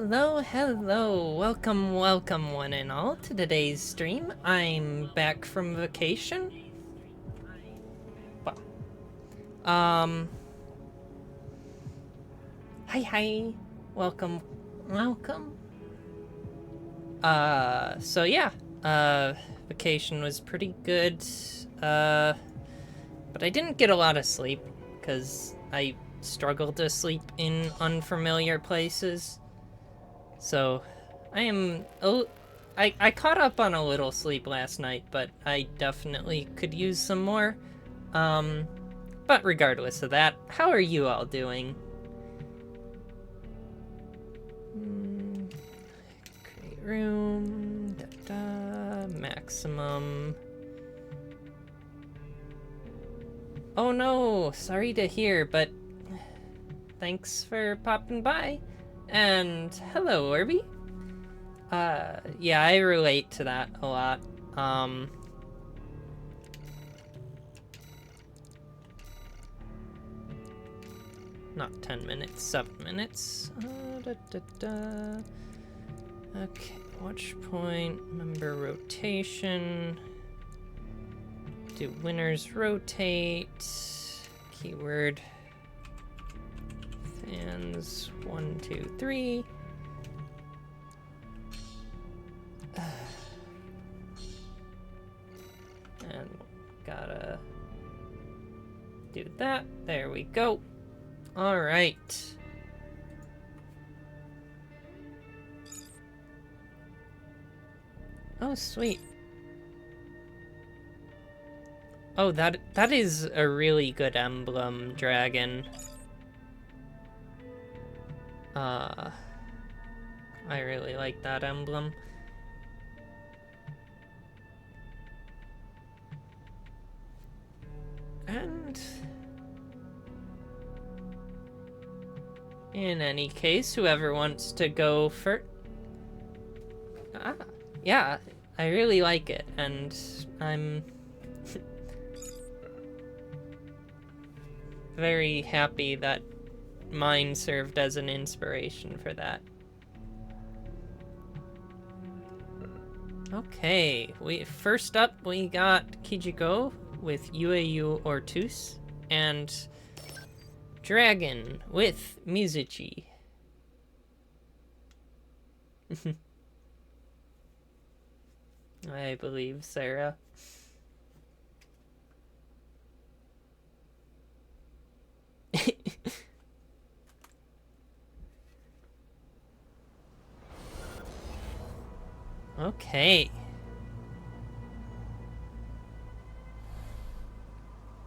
Hello, hello. Welcome one and all to today's stream. I'm back from vacation. Well, hi. Welcome. So yeah, vacation was pretty good. But I didn't get a lot of sleep because I struggle to sleep in unfamiliar places. So, I caught up on a little sleep last night, but I definitely could use some more. But regardless of that, how are you all doing? Create room, maximum. Oh no, sorry to hear, but thanks for popping by. And hello, Orby. Yeah, I relate to that a lot. Not 10 minutes, 7 minutes. Okay, watch point, member rotation. Do winners rotate. Keyword. Fans 1, 2, 3. And gotta do that. There we go. All right. Oh, sweet. Oh, that is a really good emblem, dragon. I really like that emblem. And in any case, whoever wants to go first. Yeah, I really like it, and I'm very happy that mine served as an inspiration for that. Okay, first up we got Kijiko with UAU Ortus and Dragon with Mizuchi. I believe Sarah. Okay.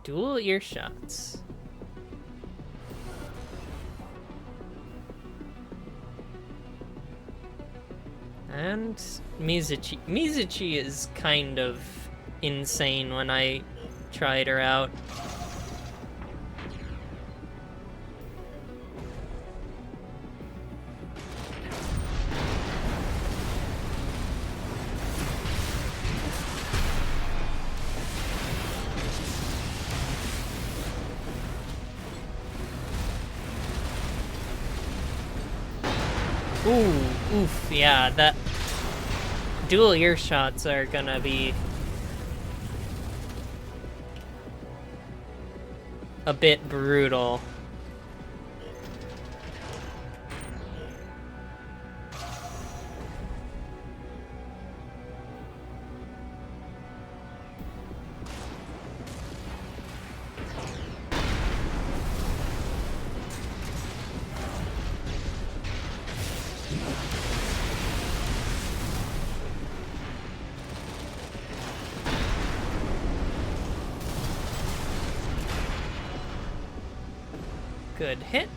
Dual earshots. And Mizuchi. Mizuchi is kind of insane when I tried her out. Ooh, oof, yeah, that dual earshots are gonna be a bit brutal. Good hit.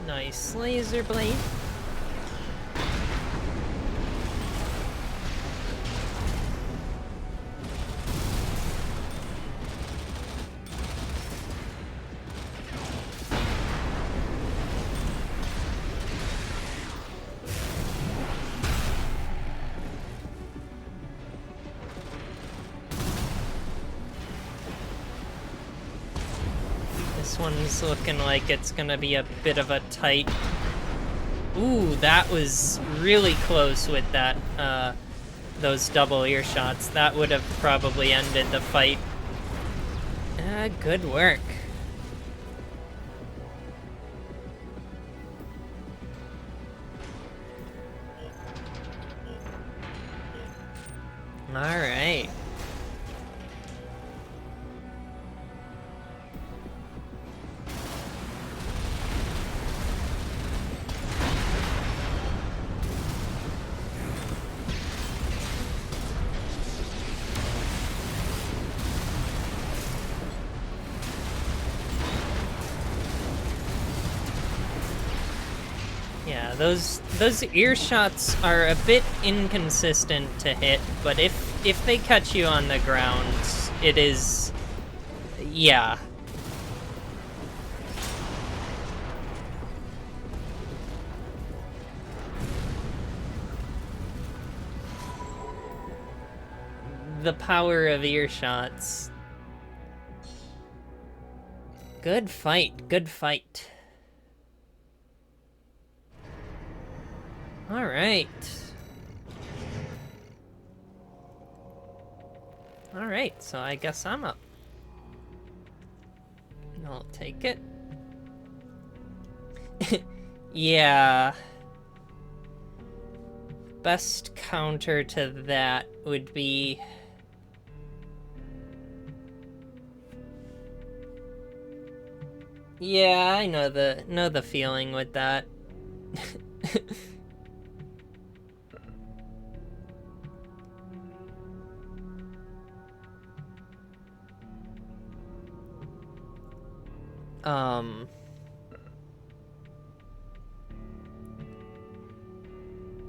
Nice laser blade. This one's looking like it's gonna be a bit of a tight... Ooh, that was really close with that, those double earshots. That would have probably ended the fight. Good work. All right. Yeah, those ear shots are a bit inconsistent to hit, but if they catch you on the ground, it is, yeah. The power of ear shots. Good fight, good fight. All right. All right, so I guess I'm up. I'll take it. Yeah. Best counter to that would be... Yeah, I know the feeling with that.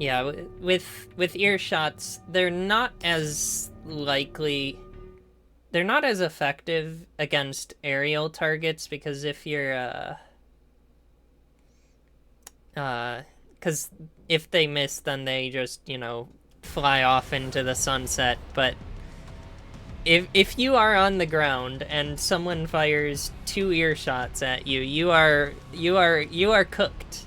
Yeah, with ear shots, they're not as likely... They're not as effective against aerial targets, because if you're, because if they miss, then they just, you know, fly off into the sunset. But if you are on the ground and someone fires 2 ear shots at you, you are cooked.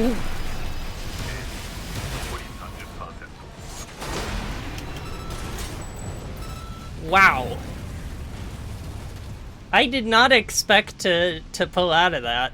Ooh. Wow. I did not expect to pull out of that.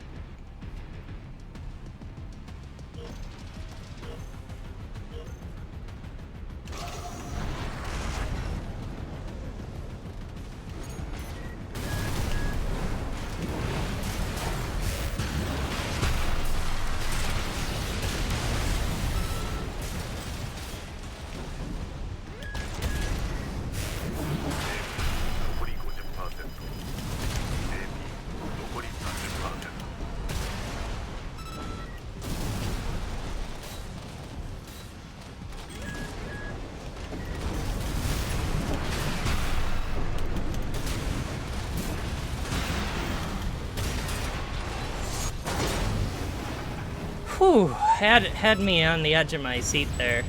Whew, had me on the edge of my seat there.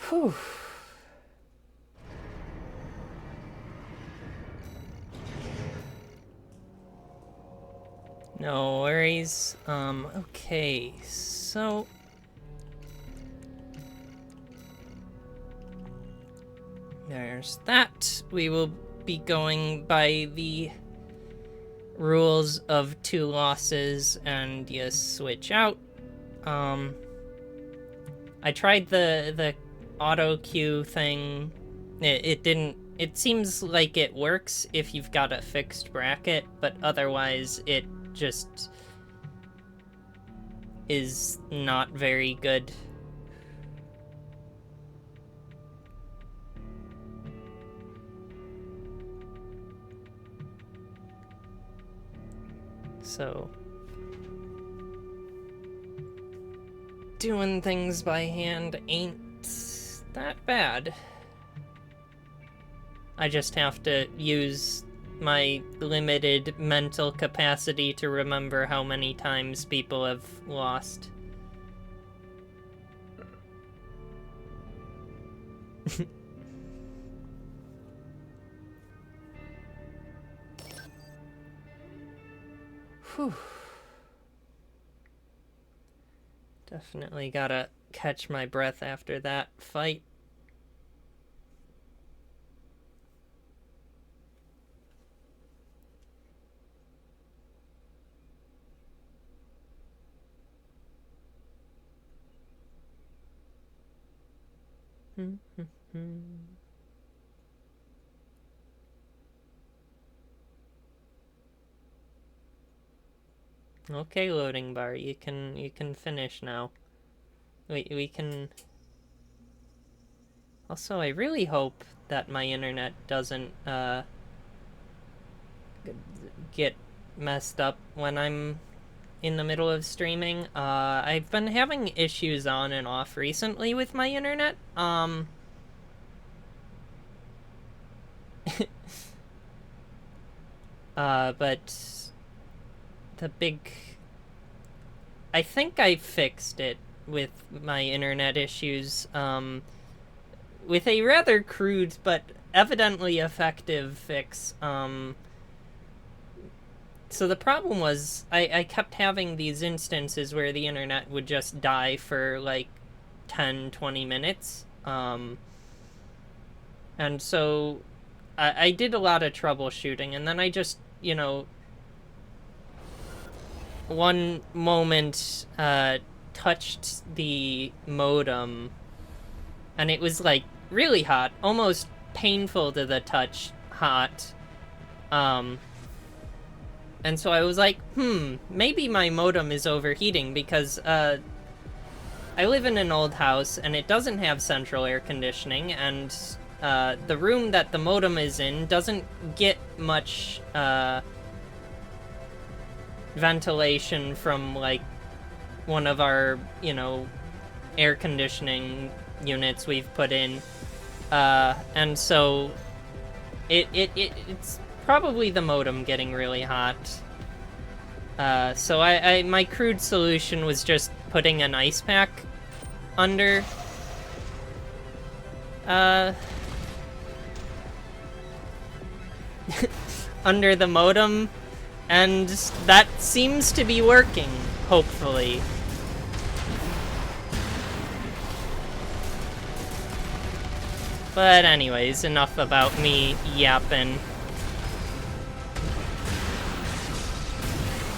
Whew. No worries. Okay, so... There's that. We will be going by the rules of 2 losses and you switch out. I tried the auto queue thing. It didn't... It seems like it works if you've got a fixed bracket, but otherwise it just is not very good. So, doing things by hand ain't that bad. I just have to use my limited mental capacity to remember how many times people have lost. Whew. Definitely gotta catch my breath after that fight. Okay, loading bar, you can finish now. We can. Also, I really hope that my internet doesn't get messed up when I'm in the middle of streaming. I've been having issues on and off recently with my internet. But the big... I think I fixed it with my internet issues, with a rather crude but evidently effective fix. So the problem was I kept having these instances where the internet would just die for like 10-20 minutes. And so I did a lot of troubleshooting, and then I just, you know, one moment touched the modem, and it was like really hot, almost painful to the touch hot. And so I was like, maybe my modem is overheating, because I live in an old house and it doesn't have central air conditioning, and the room that the modem is in doesn't get much ventilation from like one of our, you know, air conditioning units we've put in, and so it's probably the modem getting really hot. So my crude solution was just putting an ice pack under under the modem, and that seems to be working, hopefully. But anyways, enough about me yapping.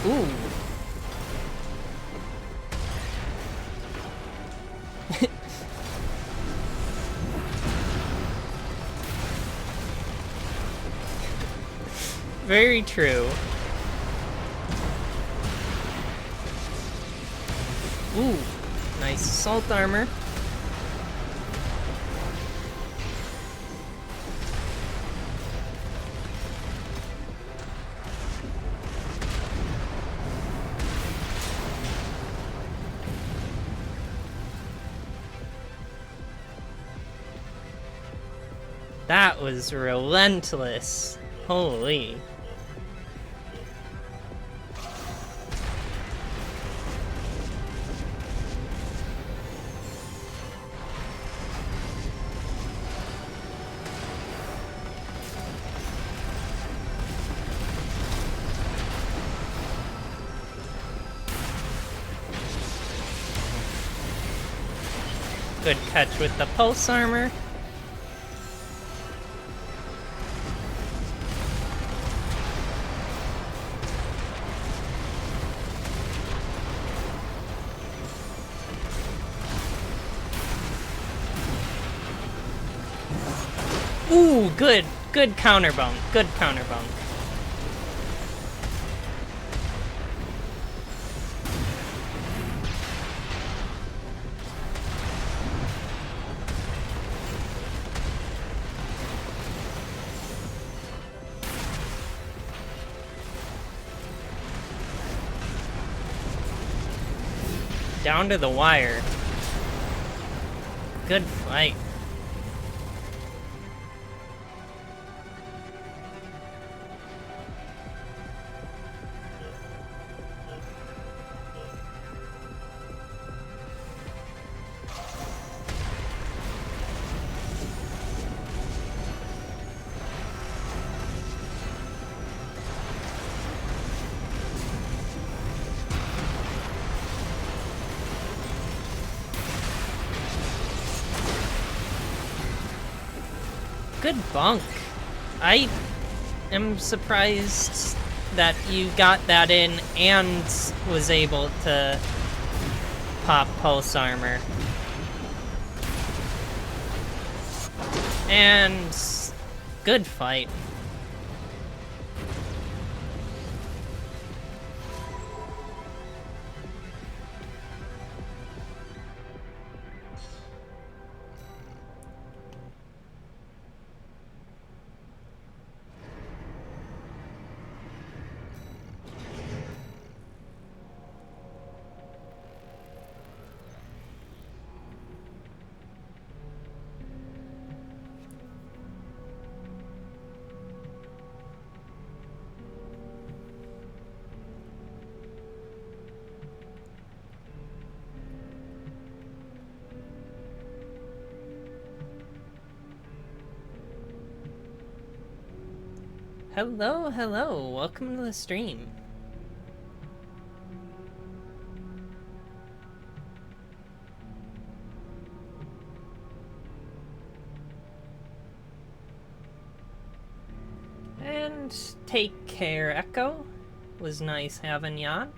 Ooh. Very true. Ooh, nice assault armor. That was relentless. Holy. Good catch with the pulse armor. Ooh, good counterbunk, good counterbunk. down to the wire. Good fight. Good bunk. I am surprised that you got that in and was able to pop pulse armor. And good fight. Hello, hello, welcome to the stream. And take care, Echo. Was nice having ya on.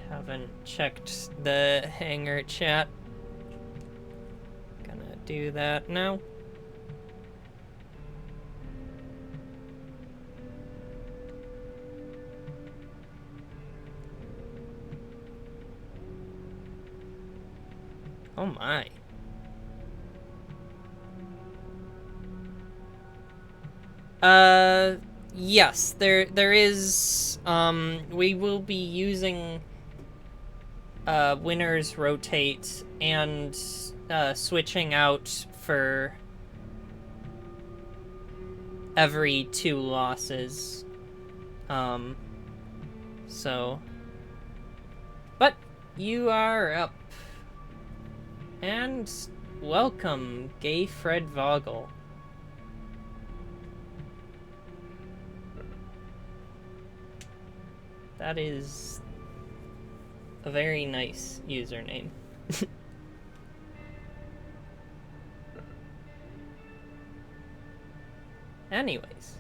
Haven't checked the hangar chat. Gonna do that now. Oh my. Yes, there is, we will be using, winners rotate and, switching out for every 2 losses. So, but you are up. And welcome, Gay Fred Vogel. That is a very nice username. Anyways.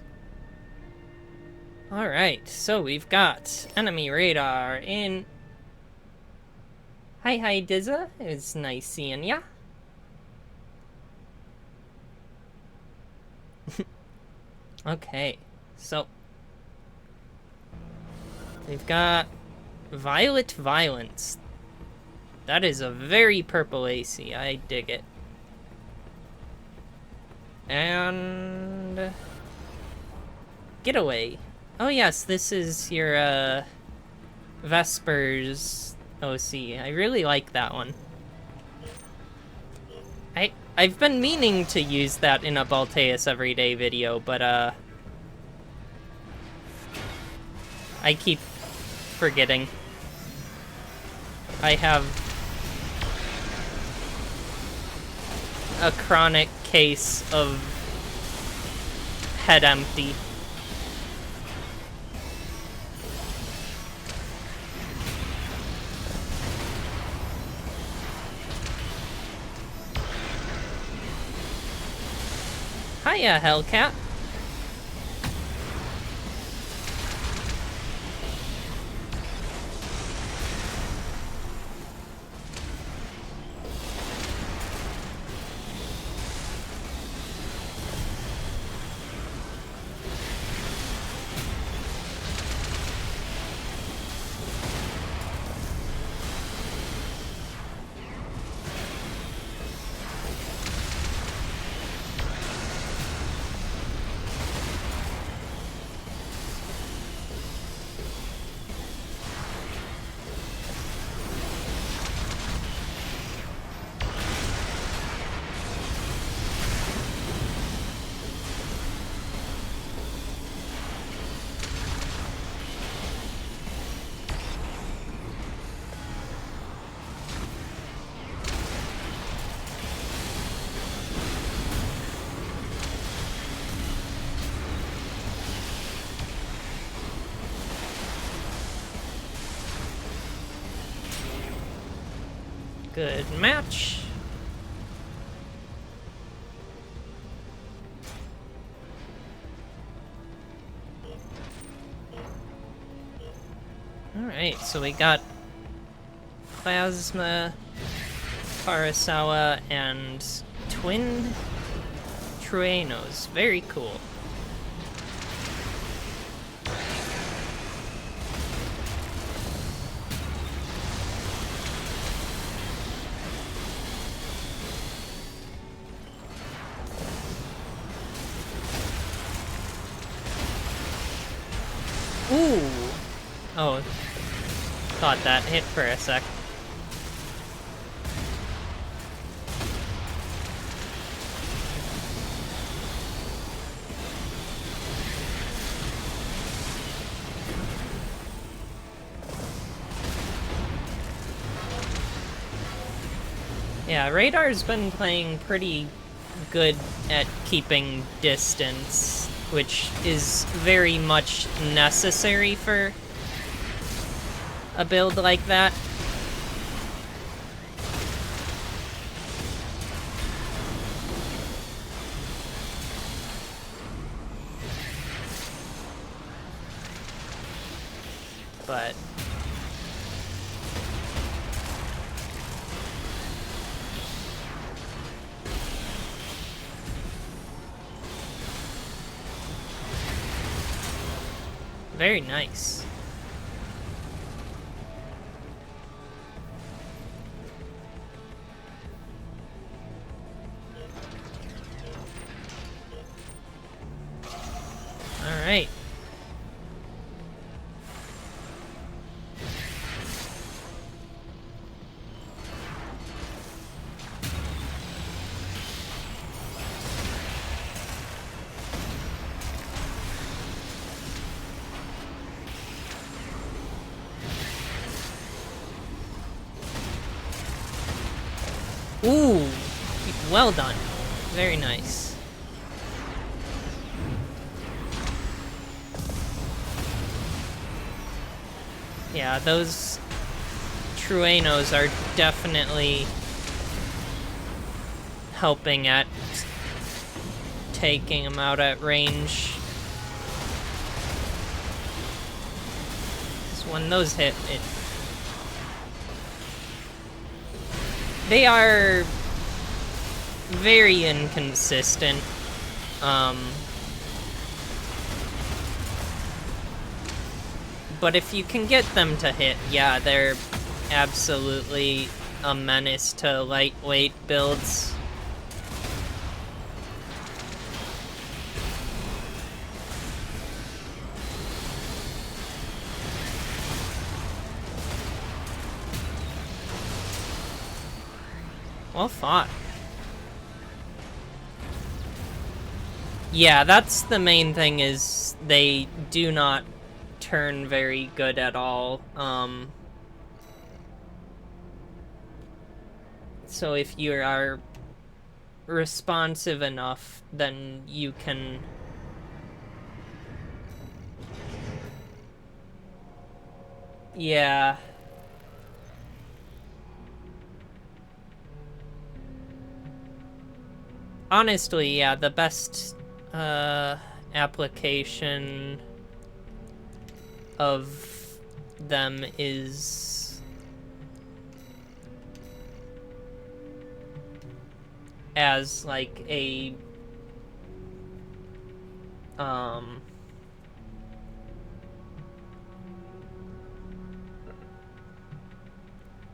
Alright, so we've got enemy radar in... Hi, Dizza. It's nice seeing ya. Okay, so... We've got Violet Violence. That is a very purple AC. I dig it. And... Getaway. Oh yes, this is your, Vespers OC. I really like that one. I've been meaning to use that in a Balteus Everyday video, but, I keep forgetting. a chronic case of head empty. Hiya, Hellcat. Good match. Alright, so we got Plasma, Parasawa, and Twin Truenos. Very cool. Ooh! Oh, thought that hit for a sec. Yeah, Radar's been playing pretty good at keeping distance, which is very much necessary for a build like that. But very nice. All right. Ooh, well done. Very nice. Yeah, those Truenos are definitely helping at taking them out at range. Because when those hit, they are very inconsistent. But if you can get them to hit, yeah, they're absolutely a menace to lightweight builds. Well fought. Yeah, that's the main thing, is they do not turn very good at all. So if you are responsive enough, then you can... Yeah. Honestly, yeah, the best application of them is as like a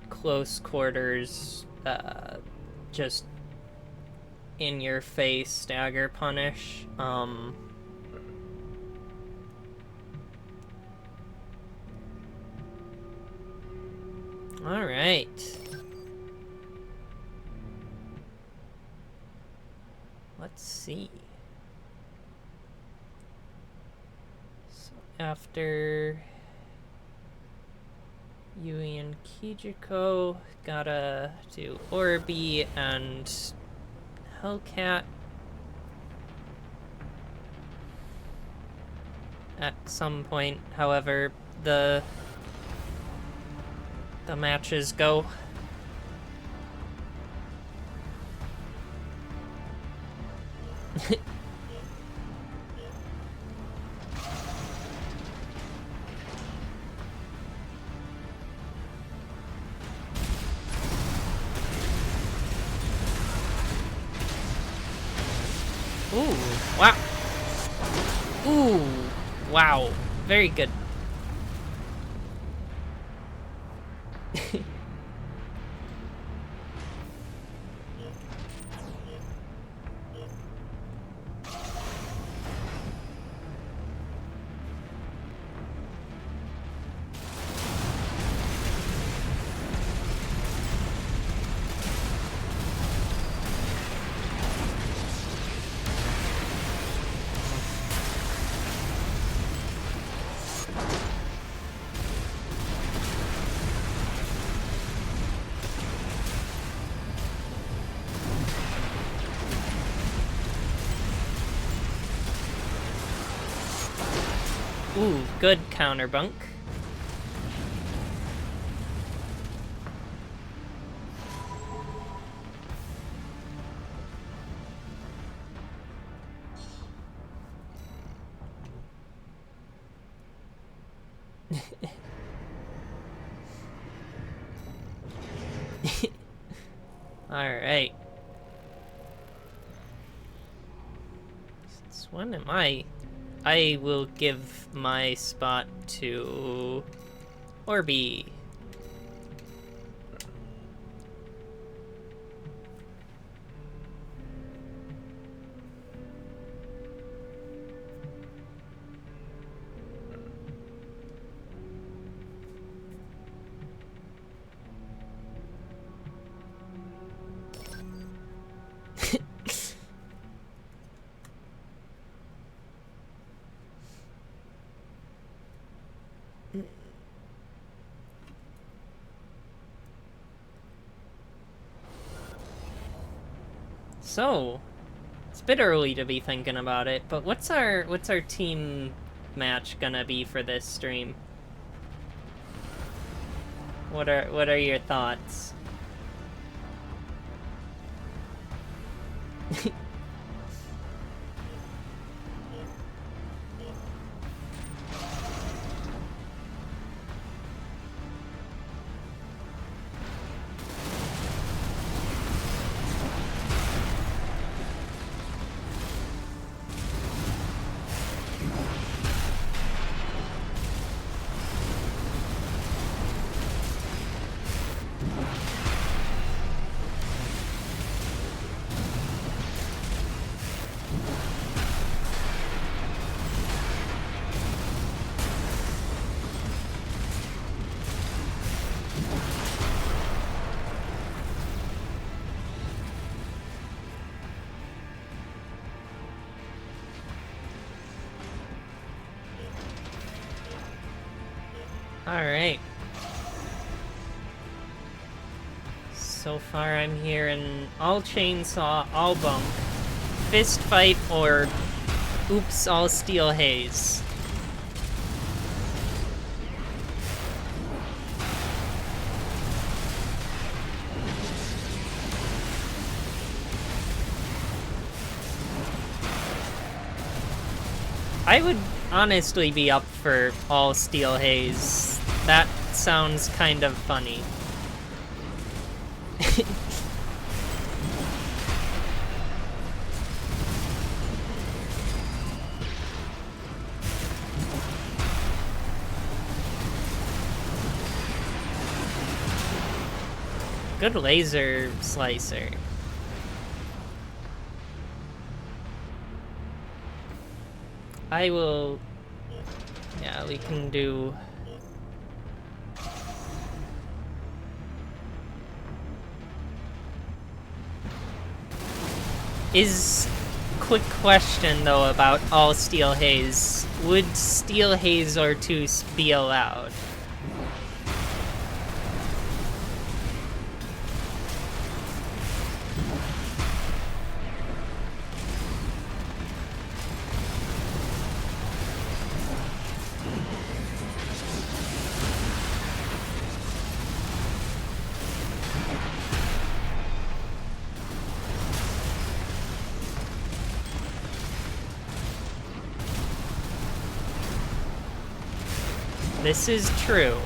close quarters, just in your face stagger punish. All right. Let's see. So after Yui and Kijiko, gotta do Orbi and Hellcat at some point. However, the matches go. Ooh, wow. Ooh, wow. Very good. Ooh, good counterbunk. Alright. Since when am I will give my spot to Orbi. So, it's a bit early to be thinking about it, but what's our team match gonna be for this stream? What are your thoughts? All right. So far I'm hearing all chainsaw, all bunk, fist fight, or oops, all steel haze. I would honestly be up for all steel haze. That sounds kind of funny. Good laser slicer. I will... Yeah, we can do... Quick question, though, about all steel haze. Would steel haze or Ortus be allowed? This is true.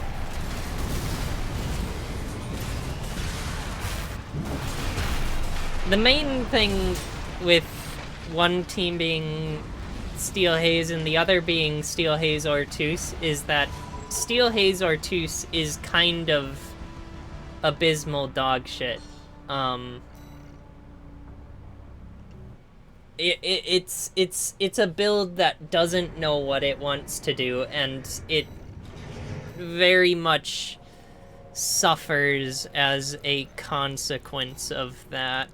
The main thing with one team being Steel Haze and the other being Steel Haze Ortus is that Steel Haze Ortus is kind of abysmal dog shit. It's a build that doesn't know what it wants to do, and it very much suffers as a consequence of that.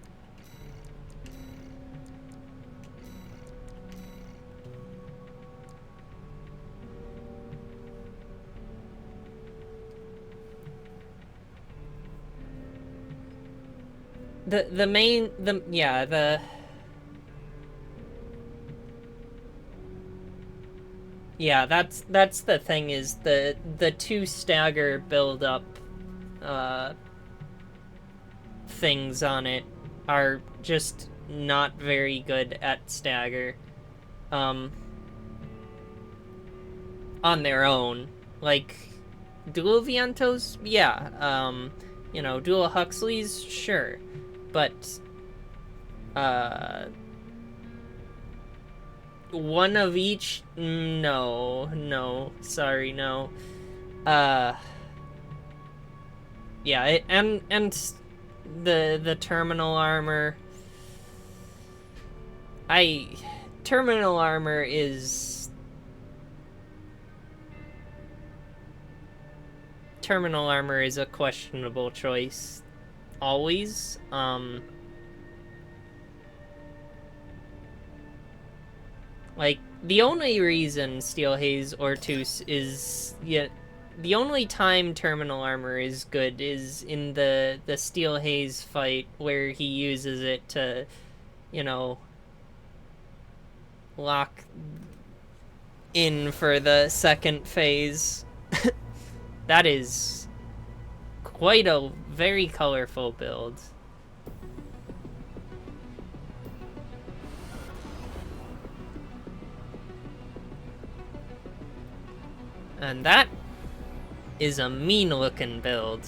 Yeah, that's the thing, is the two stagger build up things on it are just not very good at stagger on their own. Like dual Vientos, yeah, you know, dual Huxleys, sure, but one of each? No, sorry, no. Yeah, and the terminal armor. Terminal armor is a questionable choice, always. Like, the only reason Steel Haze Ortus is... Yeah, the only time Terminal Armor is good is in the Steel Haze fight, where he uses it to, you know, lock in for the second phase. That is quite a very colorful build. And that is a mean-looking build.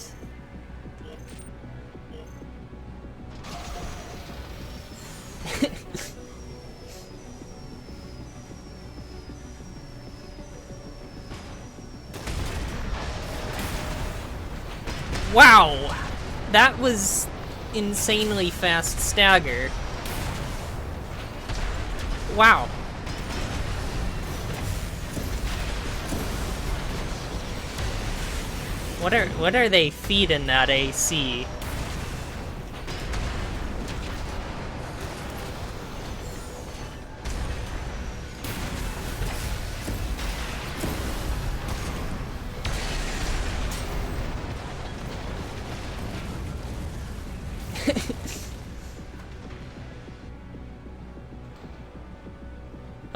Wow! That was insanely fast stagger. Wow. What are they feeding that AC?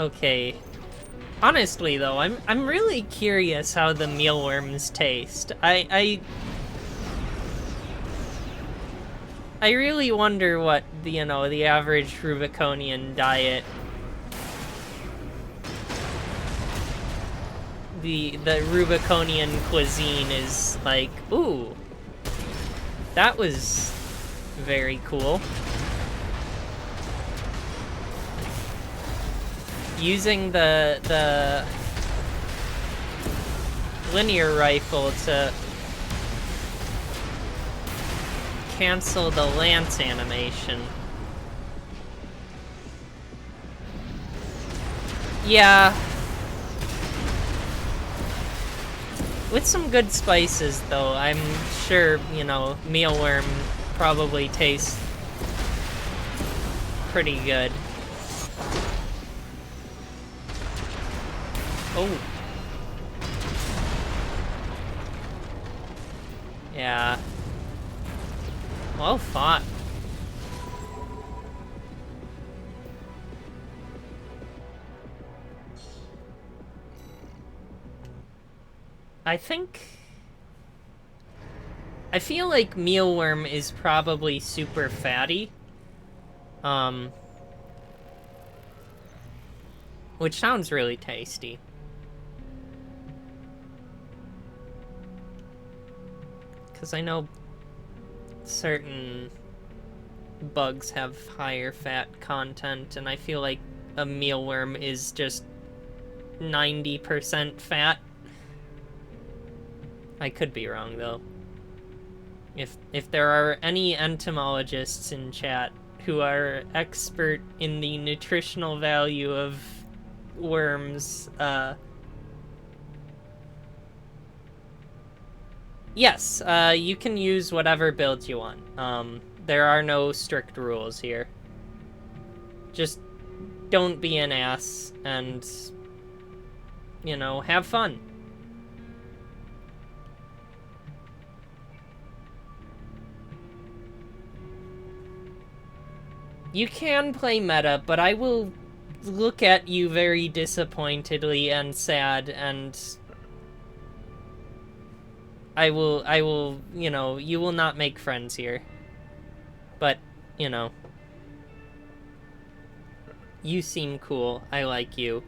Okay. Honestly, though, I'm really curious how the mealworms taste. I really wonder what the average Rubiconian diet, the Rubiconian cuisine is like. Ooh, that was very cool. Using the linear rifle to cancel the lance animation. Yeah. With some good spices, though, I'm sure, mealworm probably tastes pretty good. Oh. Yeah. Well fought. I feel like mealworm is probably super fatty. Which sounds really tasty. Because I know certain bugs have higher fat content, and I feel like a mealworm is just 90% fat. I could be wrong, though. If there are any entomologists in chat who are expert in the nutritional value of worms, yes, you can use whatever build you want. There are no strict rules here. Just don't be an ass and, have fun. You can play meta, but I will look at you very disappointedly and sad, and I will, you will not make friends here. But, you seem cool. I like you.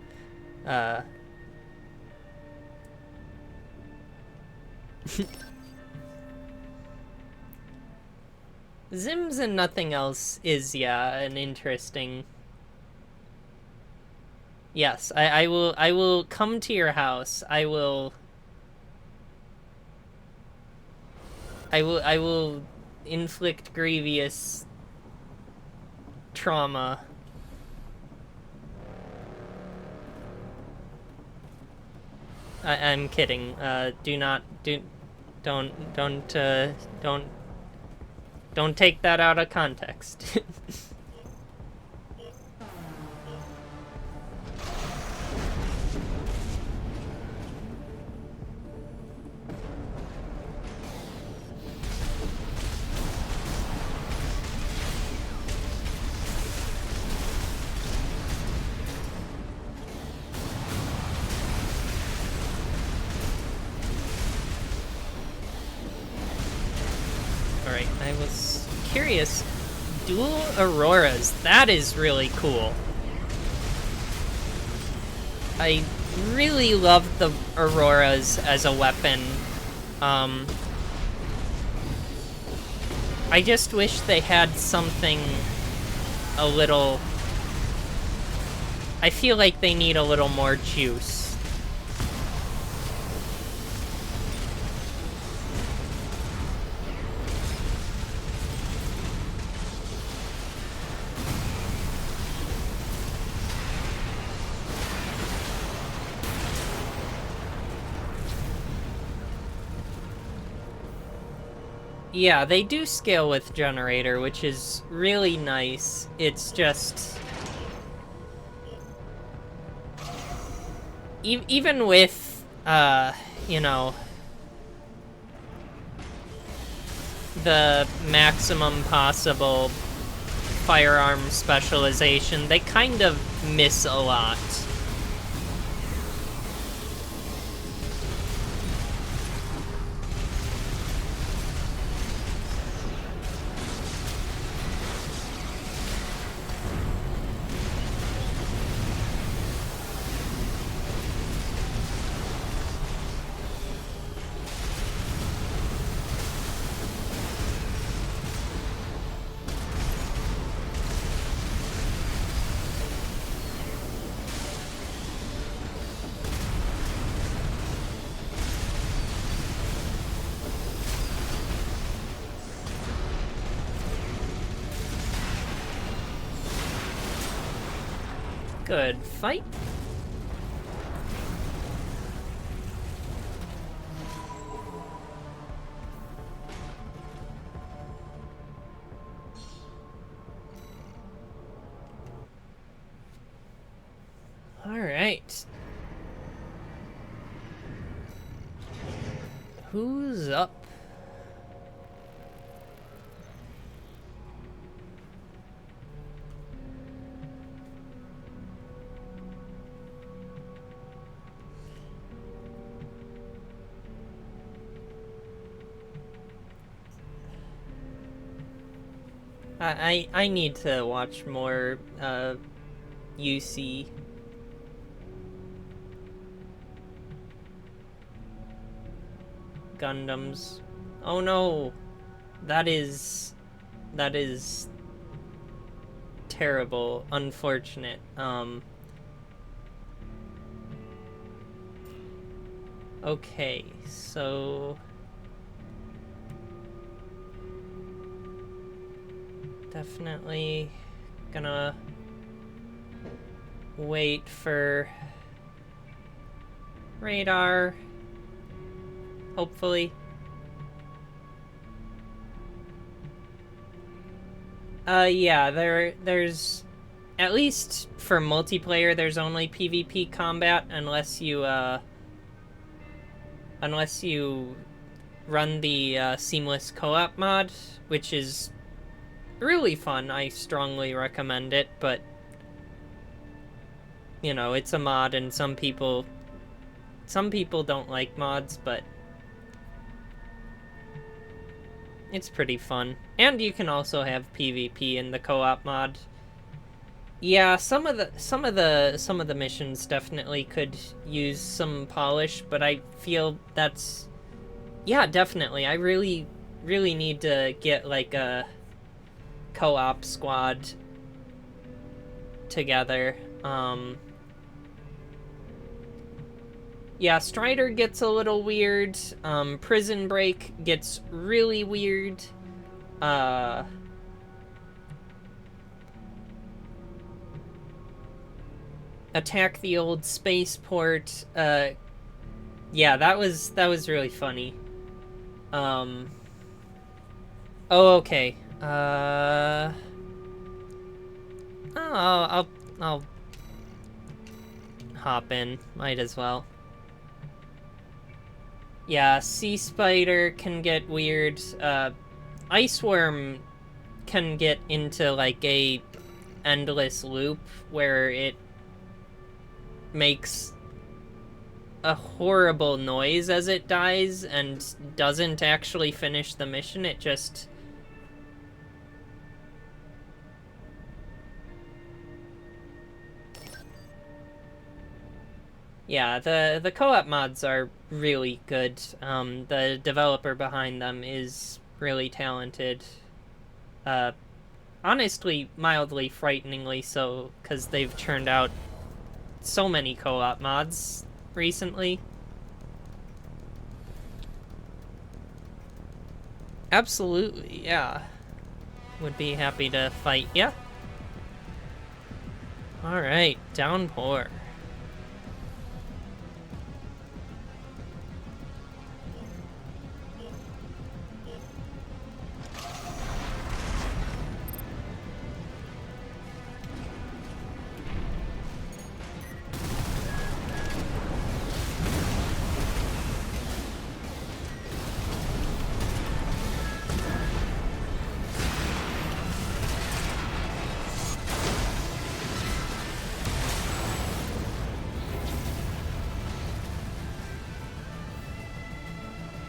Zims and nothing else is, yeah, an interesting... Yes, I will come to your house. I will inflict grievous trauma. I'm kidding. Don't take that out of context. Alright, I was curious. Dual Auroras, that is really cool. I really love the Auroras as a weapon. I just wish they had something a little... I feel like they need a little more juice. Yeah, they do scale with generator, which is really nice. It's just... even with, you know, the maximum possible firearm specialization, they kind of miss a lot. Good fight. All right. Who's up? I need to watch more UC. Gundams. Oh no. That is terrible, unfortunate. Okay, so definitely gonna wait for radar, hopefully. Yeah, there's at least for multiplayer there's only PvP combat unless you run the seamless co-op mod, which is really fun. I strongly recommend it, but you know, it's a mod and some people don't like mods, but it's pretty fun. And you can also have PvP in the co-op mod. Yeah, some of the missions definitely could use some polish, but I feel that's, yeah, definitely. I really need to get like a co-op squad together. Yeah, Strider gets a little weird. Prison Break gets really weird. Attack the Old Spaceport. Yeah, that was really funny. Oh, okay. I'll hop in. Might as well. Yeah, Sea Spider can get weird. Ice Worm can get into like a endless loop where it makes a horrible noise as it dies and doesn't actually finish the mission. It just... Yeah, the co-op mods are really good. The developer behind them is really talented. Honestly, mildly frighteningly so, because they've churned out so many co-op mods recently. Absolutely, yeah. Would be happy to fight ya. Alright, Downpour.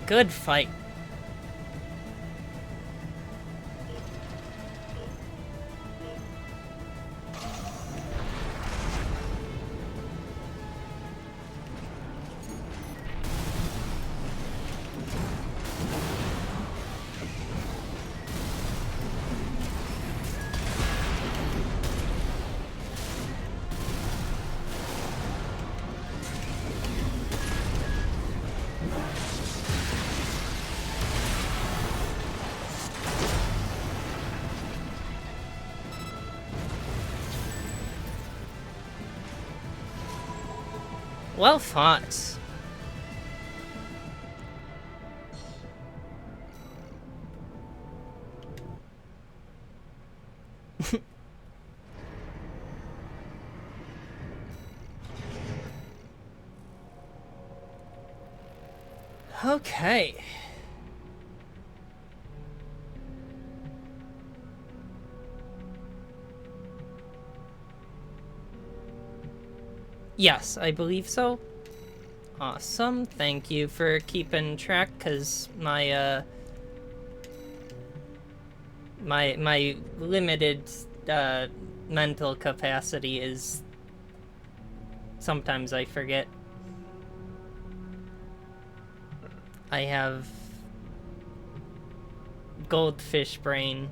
Good fight. Well fought. Okay. Yes, I believe so. Awesome. Thank you for keeping track, because my my limited mental capacity is sometimes I forget. I have goldfish brain.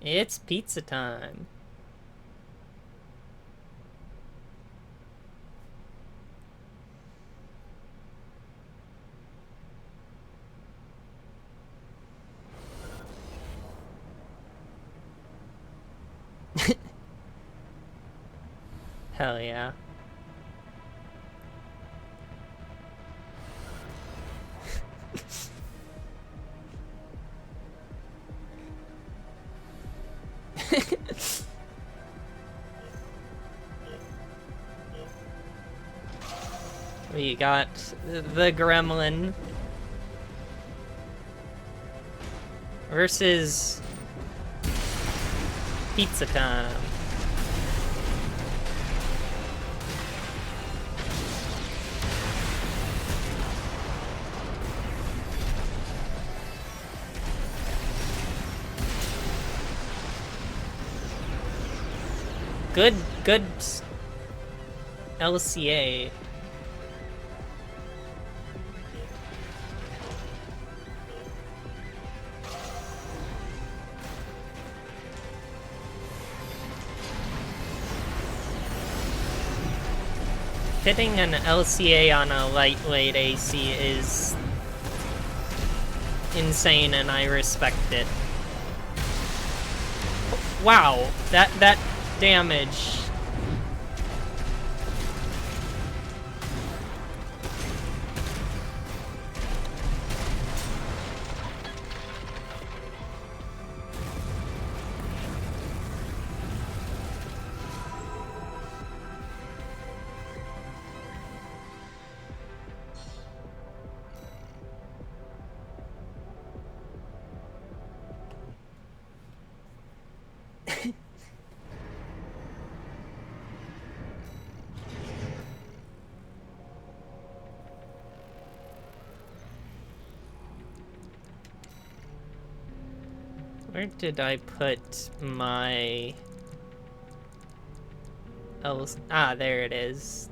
It's pizza time. Hell yeah. We got the gremlin versus pizza time. Good LCA. Hitting an LCA on a lightweight AC is insane, and I respect it. Wow, that damage. Where did I put my... Ah, there it is.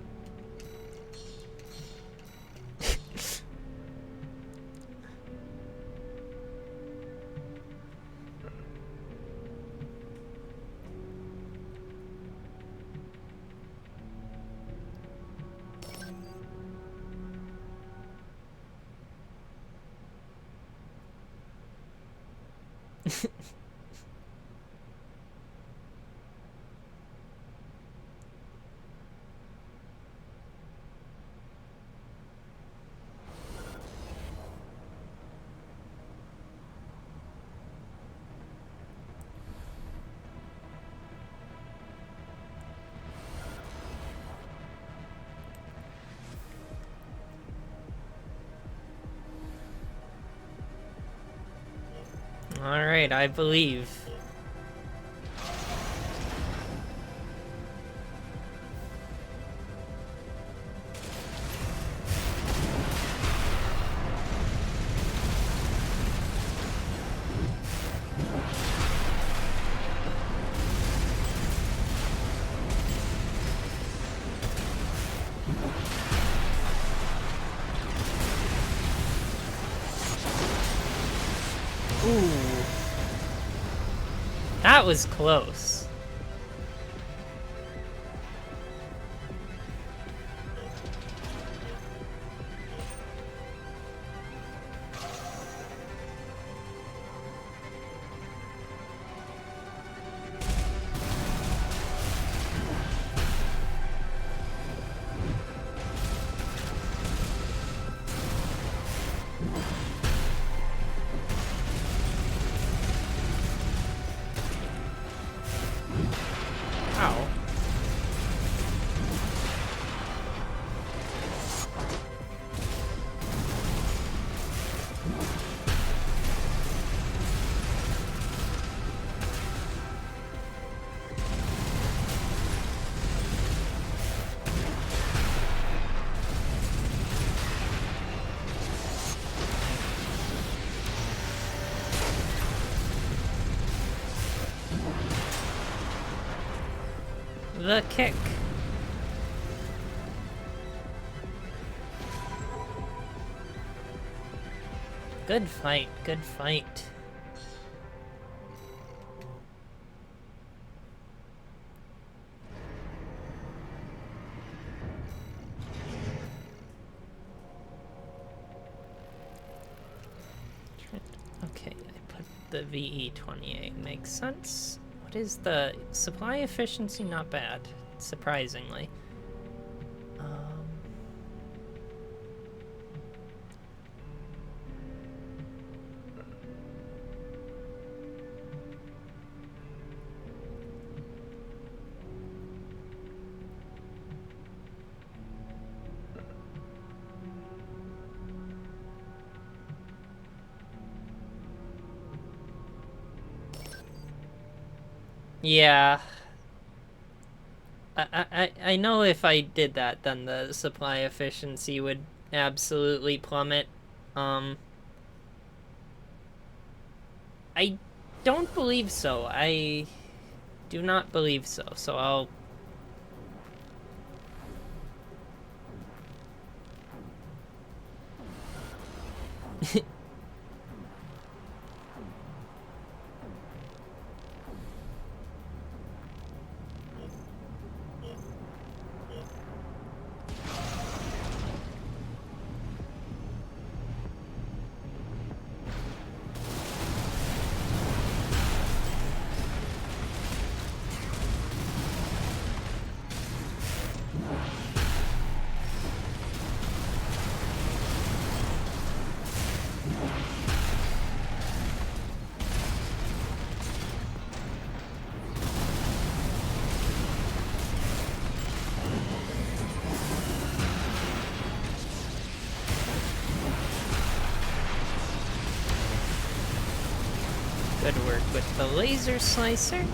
Alright, I believe. Ooh. That was close. The kick. Good fight, good fight. Okay, I put the VE28. Makes sense. What is the supply efficiency? Not bad, surprisingly. Yeah. I know if I did that, then the supply efficiency would absolutely plummet. I don't believe so. I do not believe so. So I'll... Good work with the laser slicer.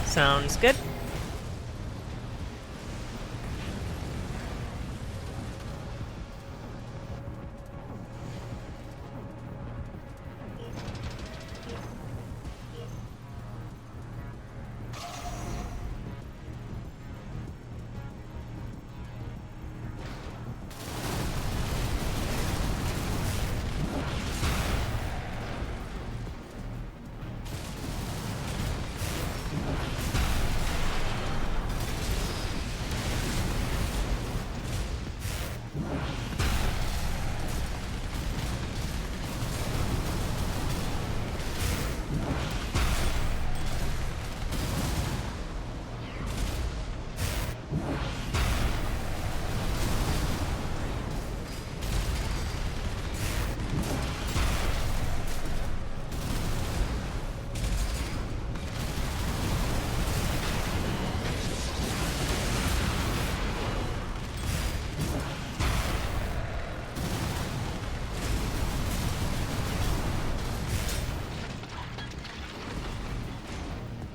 Sounds good.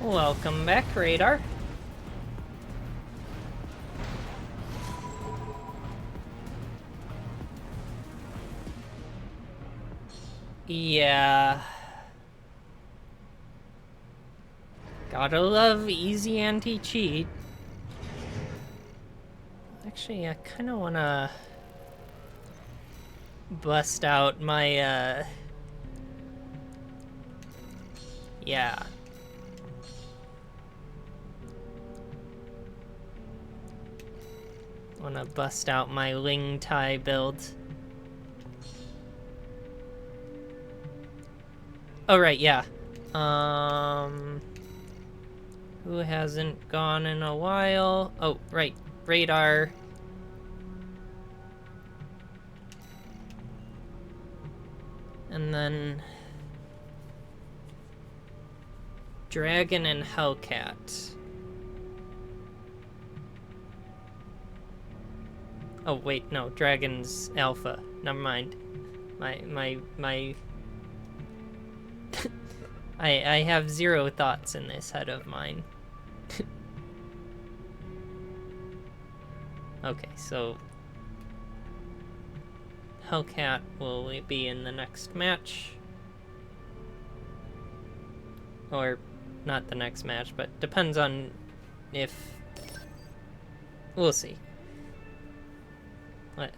Welcome back, Radar. Yeah. Gotta love easy anti-cheat. Actually, I kinda wanna bust out my, yeah. Wanna bust out my Ling Tai build. Oh, right, yeah. Who hasn't gone in a while? Oh, right, Radar. And then... Dragon and Hellcat. Oh, wait, no, Dragon's Alpha. Never mind. I have zero thoughts in this head of mine. Okay, so... Hellcat will be in the next match. Or not the next match, but depends on if... We'll see.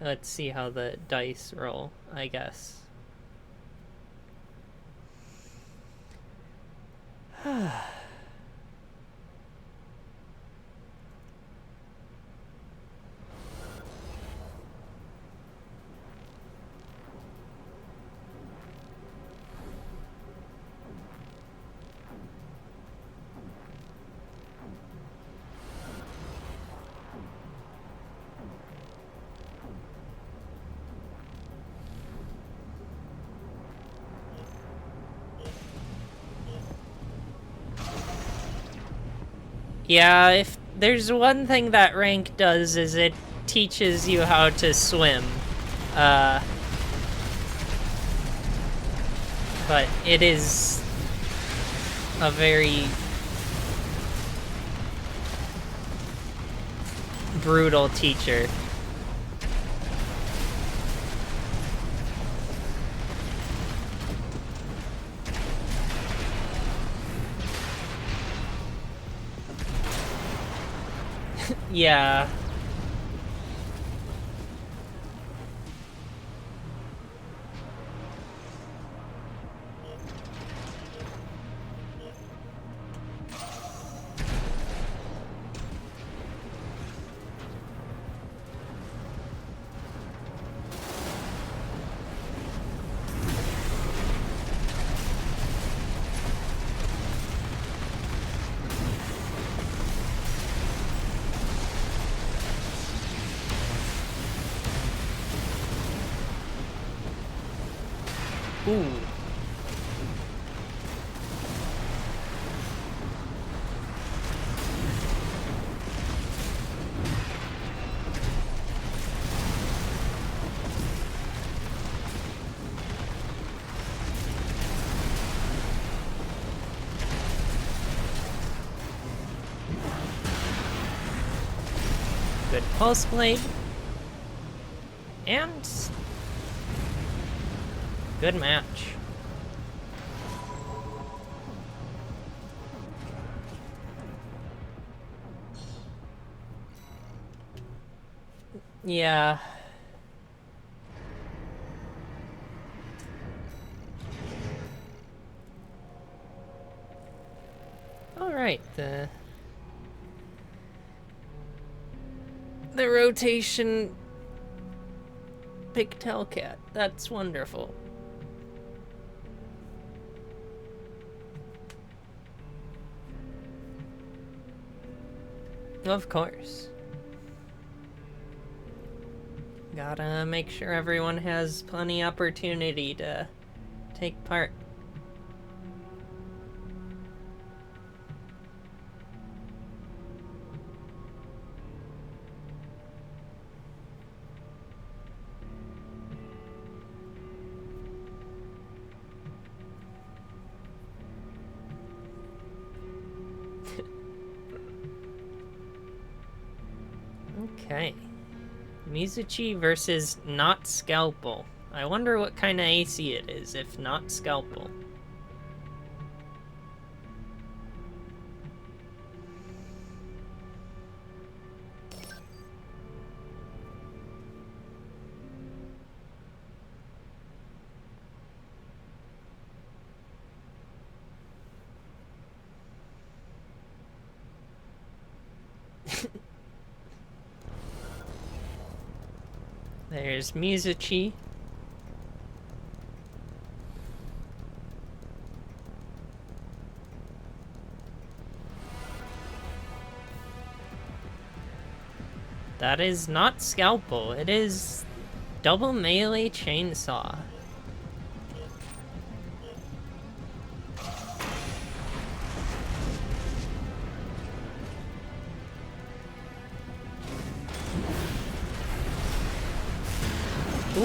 Let's see how the dice roll, I guess. Yeah, if there's one thing that rank does is it teaches you how to swim. But it is a very brutal teacher. Yeah. Ooh. Good pulse blade. And good match. Yeah. All right, the rotation picked Hellcat. That's wonderful. Of course. Gotta make sure everyone has plenty opportunity to take part. Okay. Mizuchi versus Not Scalpel. I wonder what kind of AC it is, if not Scalpel. There's Mizuchi. That is not Scalpel. It is double melee chainsaw. Ooh.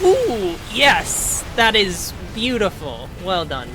Ooh, yes! That is beautiful. Well done.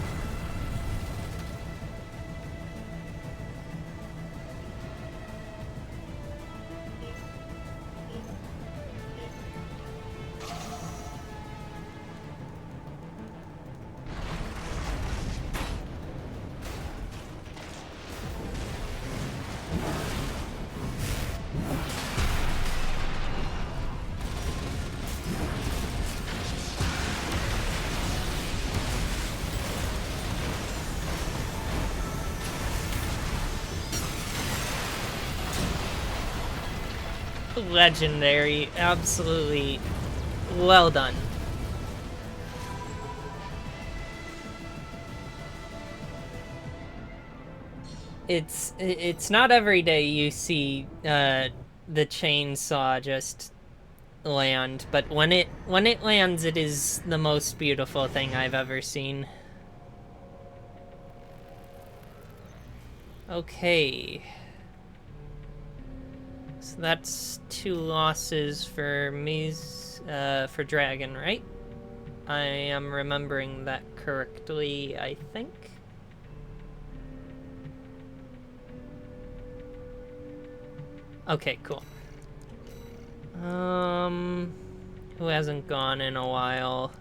Legendary. Absolutely well done. It's not every day you see the chainsaw just land, but when it lands, it is the most beautiful thing I've ever seen. Okay. So that's 2 losses for for Dragon, right? I am remembering that correctly, I think. Okay, cool. Who hasn't gone in a while?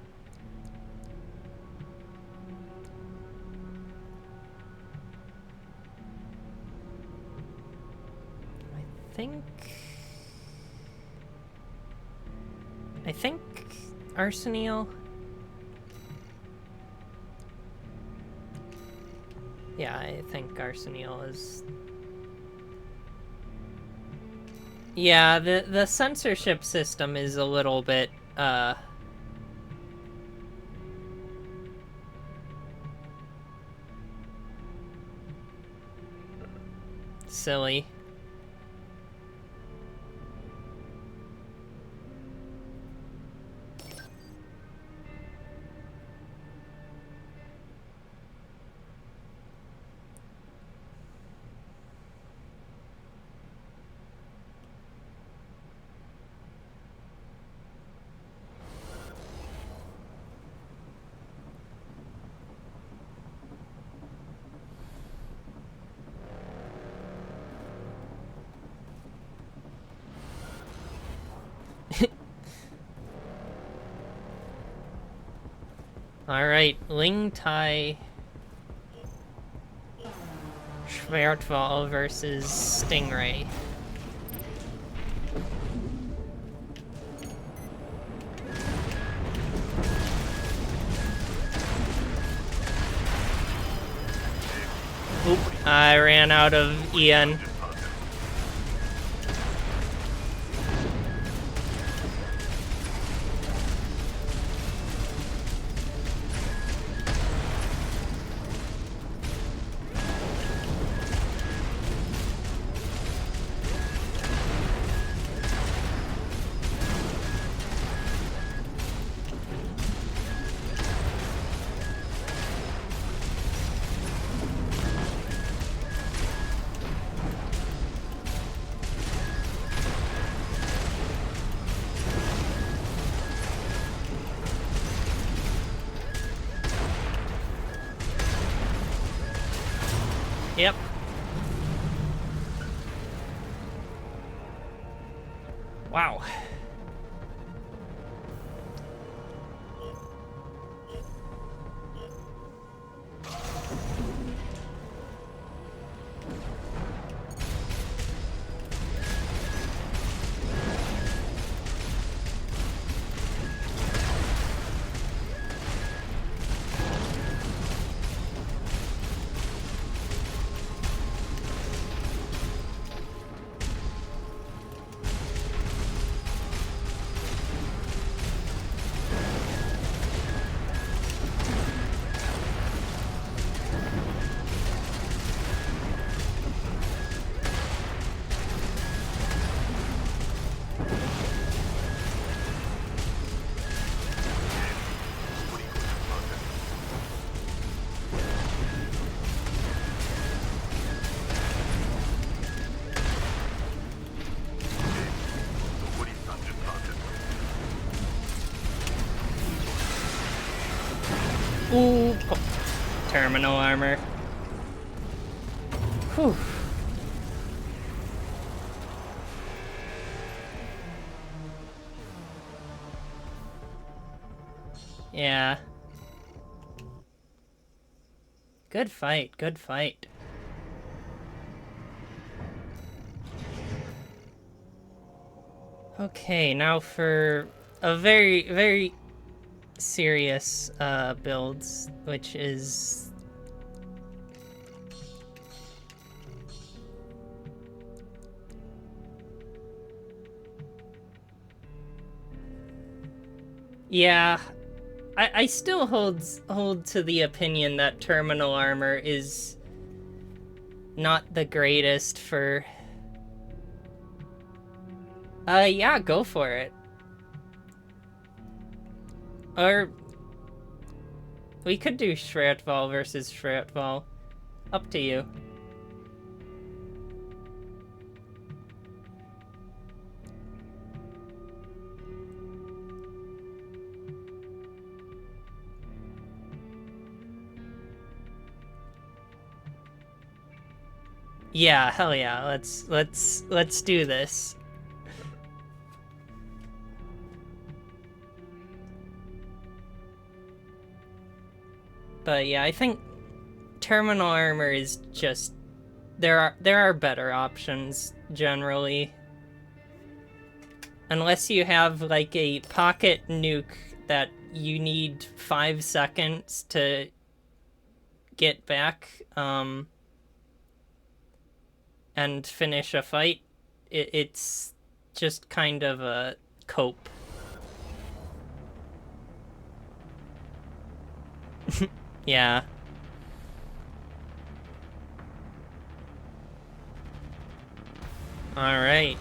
I think Arsenal. Yeah, I think Arsenal is. Yeah, the censorship system is a little bit silly. Alright, Ling Tai Schwertfall versus Stingray. Oop, I ran out of Ian. Yep. Wow. Ooh, terminal armor. Whew. Yeah. Good fight, good fight. Okay, now for a very, very serious builds, which is... Yeah, I still hold to the opinion that terminal armor is not the greatest for... yeah, go for it. Or... we could do Shredval versus Shredval. Up to you. Yeah, hell yeah. Let's do this. But yeah, I think terminal armor is just there are better options generally. Unless you have like a pocket nuke that you need 5 seconds to get back and finish a fight, it's just kind of a cope. Yeah. All right.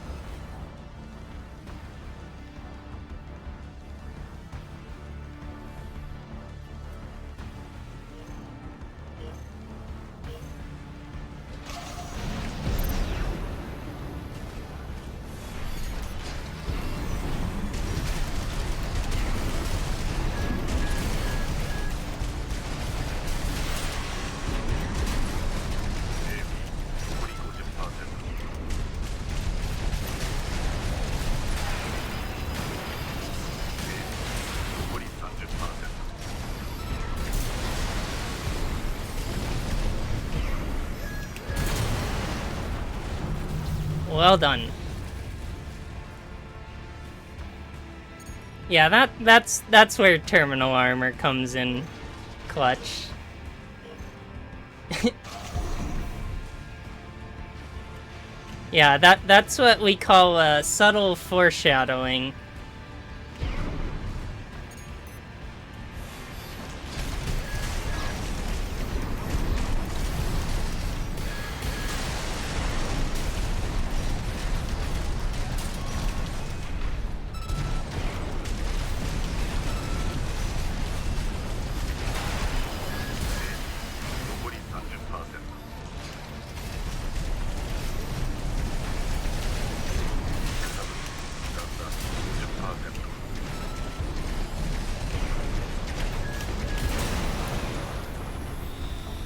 Well done. Yeah, that's where terminal armor comes in clutch. Yeah, that's what we call subtle foreshadowing.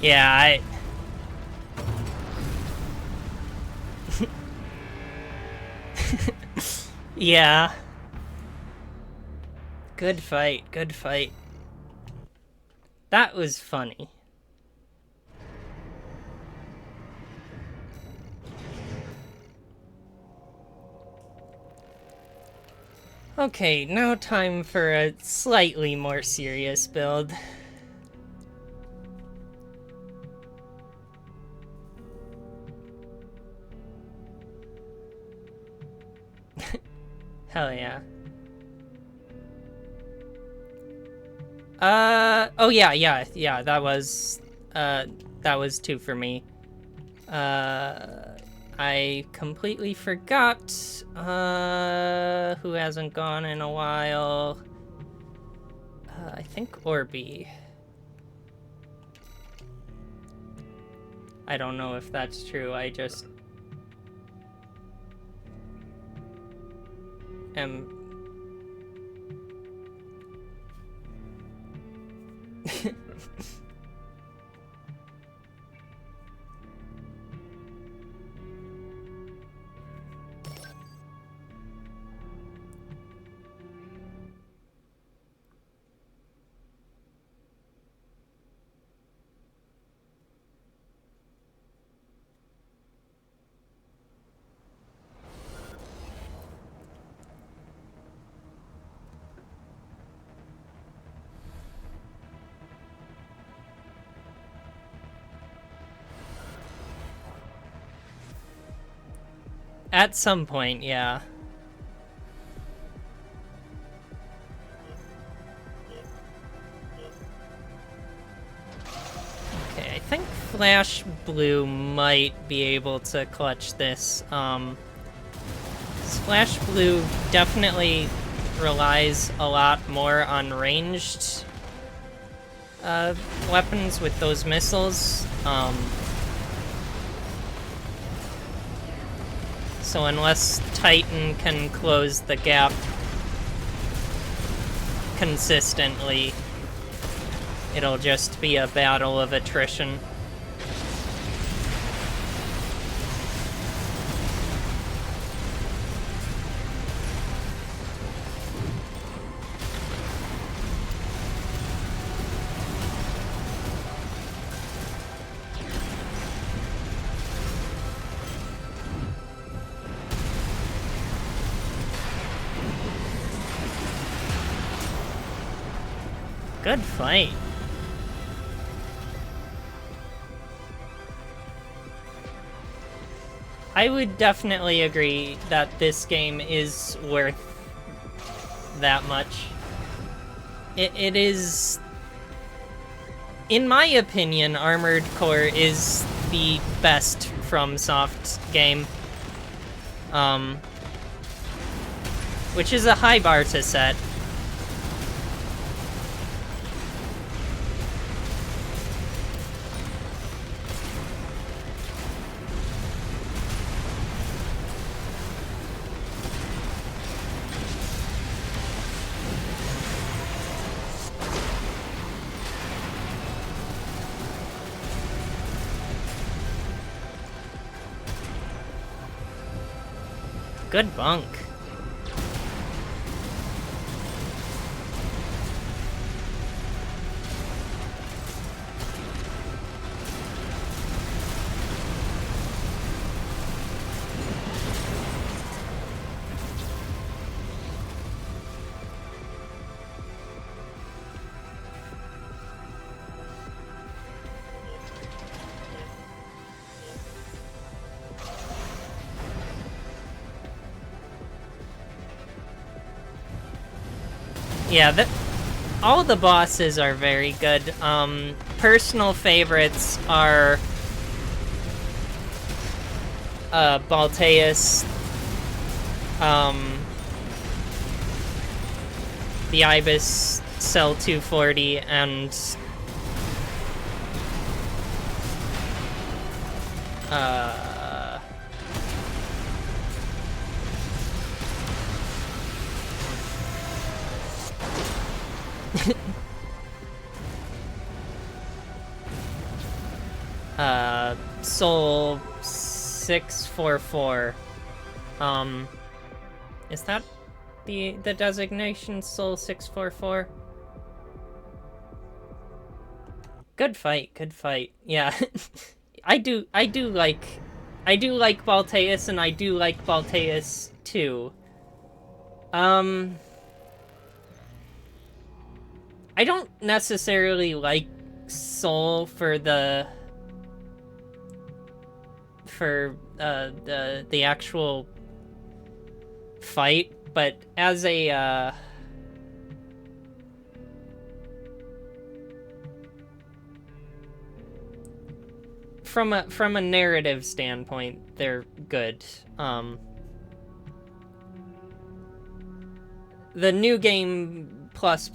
Yeah, yeah. Good fight, good fight. That was funny. Okay, now time for a slightly more serious build. Hell yeah. Oh yeah, that was 2 for me. I completely forgot, who hasn't gone in a while. I think Orby. I don't know if that's true, I just am... At some point, yeah. Okay, I think Flash Blue might be able to clutch this. Flash Blue definitely relies a lot more on ranged weapons with those missiles. So unless Titan can close the gap consistently, it'll just be a battle of attrition. Good fight. I would definitely agree that this game is worth that much. It is, in my opinion, Armored Core is the best FromSoft game. Which is a high bar to set. Good bunk. Yeah, all the bosses are very good. Personal favorites are Balteus, the Ibis, Cell 240, and Soul 644. Is that the designation, Soul 644? Good fight, good fight. Yeah. I do like Balteus, and I do like Balteus too. I don't necessarily like Soul for the actual fight, but as a from a narrative standpoint, they're good. The new game plus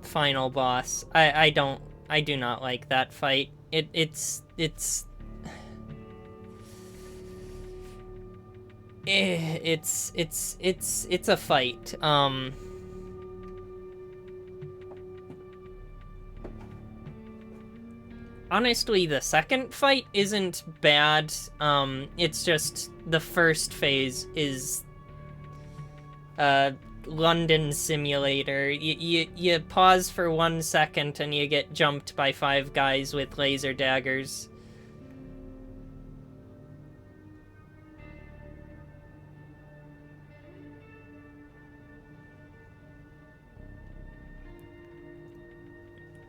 final boss, I do not like that fight. It's a fight. honestly, the second fight isn't bad. It's just the first phase is London Simulator. You pause for 1 second and you get jumped by 5 guys with laser daggers.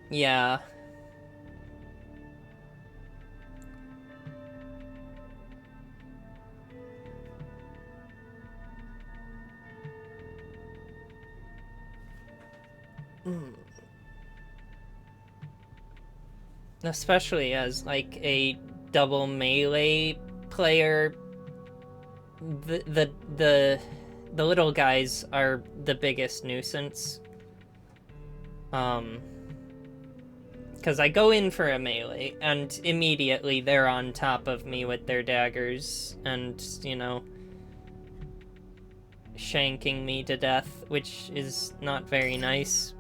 Yeah. Especially as, like, a double melee player, the little guys are the biggest nuisance. Because I go in for a melee, and immediately they're on top of me with their daggers, and, you know, shanking me to death, which is not very nice.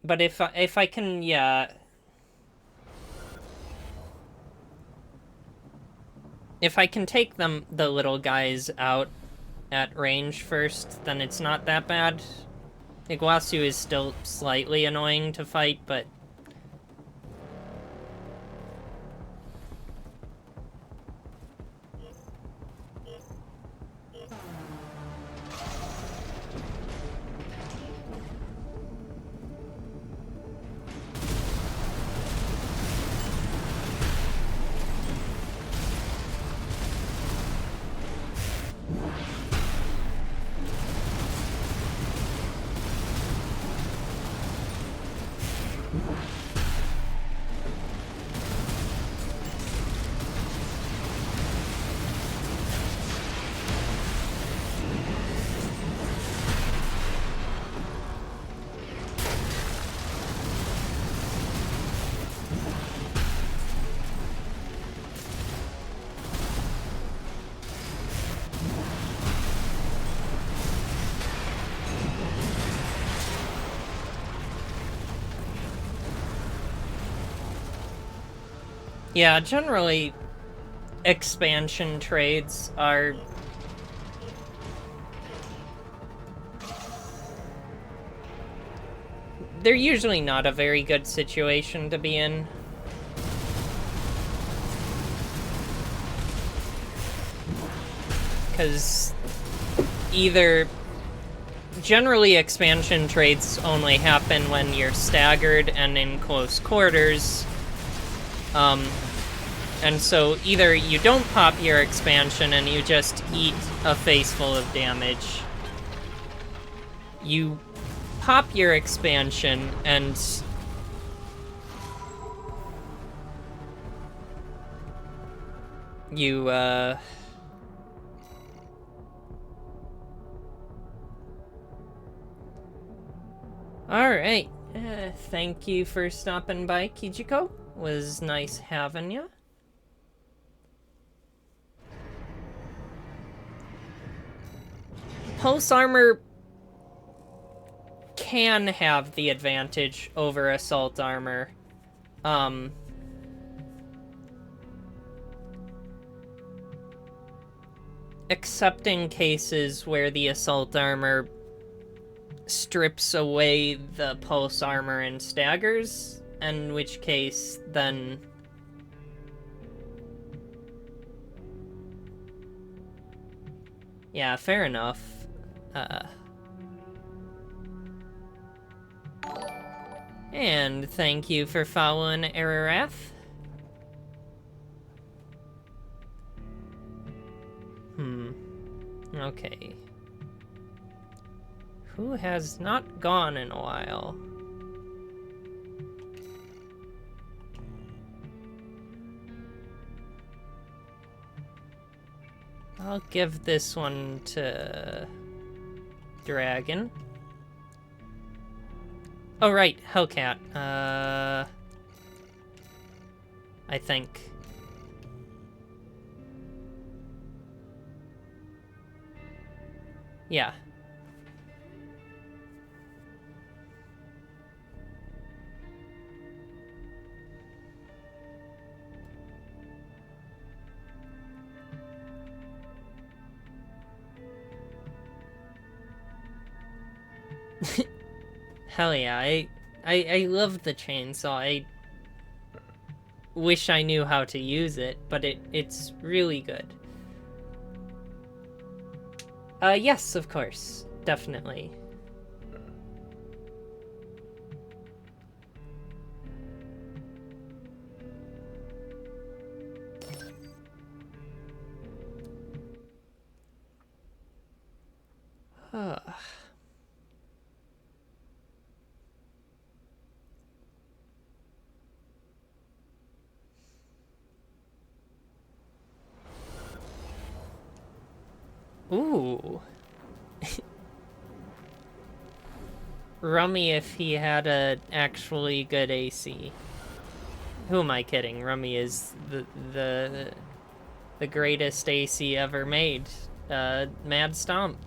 But if I can, yeah... If I can take the little guys out at range first, then it's not that bad. Iguazu is still slightly annoying to fight, but... Yeah, generally, expansion trades are... They're usually not a very good situation to be in. Because either... Generally, expansion trades only happen when you're staggered and in close quarters. And so either you don't pop your expansion and you just eat a face full of damage. You pop your expansion and... You, Alright. Thank you for stopping by, Kijiko. Was nice having ya. Pulse armor can have the advantage over assault armor. Except in cases where the assault armor strips away the pulse armor and staggers, in which case, then... Yeah, fair enough. And thank you for following Ararath. Okay. Who has not gone in a while? I'll give this one to... Dragon. Oh, right, Hellcat. I think. Yeah. Hell yeah, I love the chainsaw. I wish I knew how to use it, but it's really good. Yes, of course. Definitely. Ooh. Rummy if he had a actually good AC. Who am I kidding? Rummy is the greatest AC ever made. Mad Stomp.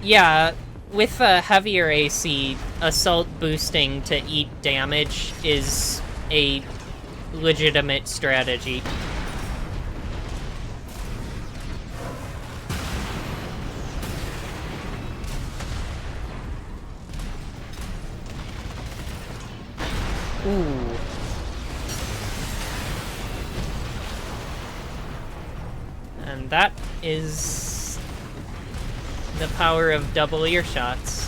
Yeah, with a heavier AC, assault boosting to eat damage is a legitimate strategy. Ooh. And that is the power of double earshots.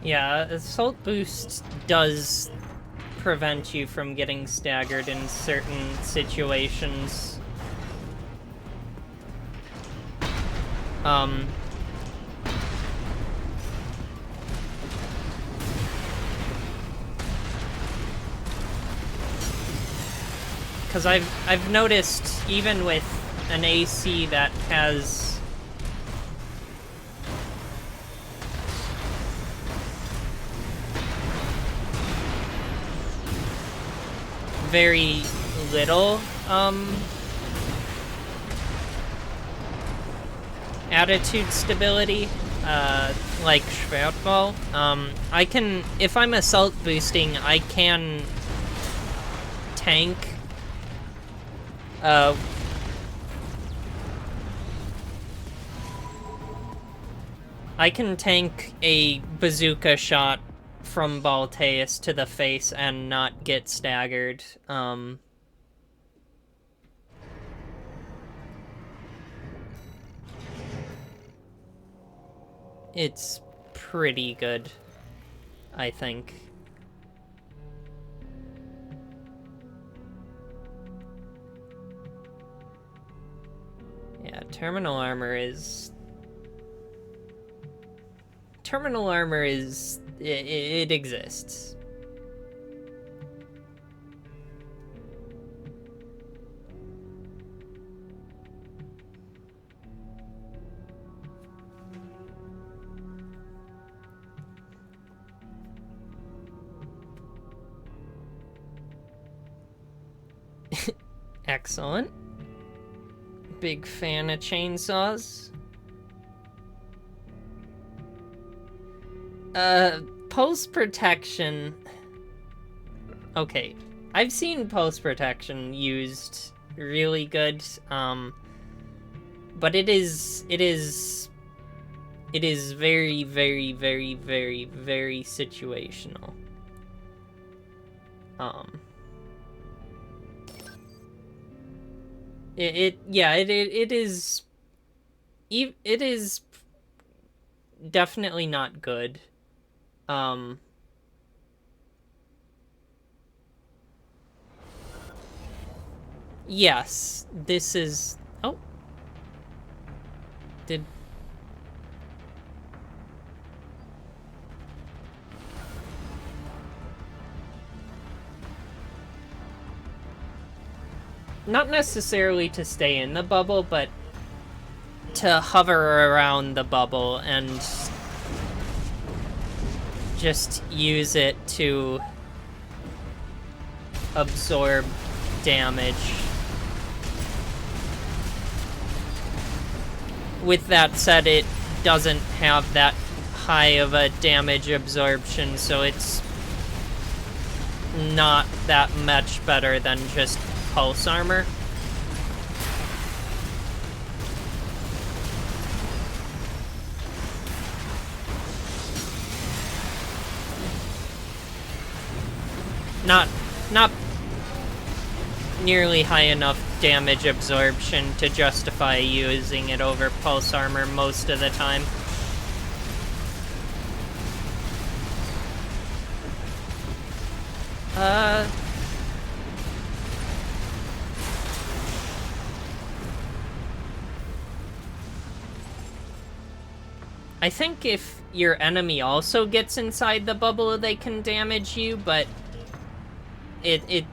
Yeah, Assault Boost does prevent you from getting staggered in certain situations. Because I've noticed, even with an AC that has very little attitude stability, like Schwertball, I can, if I'm assault boosting, I can tank I can tank a bazooka shot from Balteus to the face and not get staggered. It's pretty good, I think. Yeah, terminal armor is... Terminal armor is... It exists. Excellent. Big fan of chainsaws. Post-protection. Okay, I've seen post-protection used really good, but it is very, very, very, very, very situational. It is definitely not good. Yes, this is... Oh. Did... Not necessarily to stay in the bubble, but to hover around the bubble and just use it to absorb damage. With that said, it doesn't have that high of a damage absorption, so it's not that much better than just pulse armor. Not nearly high enough damage absorption to justify using it over pulse armor most of the time. I think if your enemy also gets inside the bubble, they can damage you, but its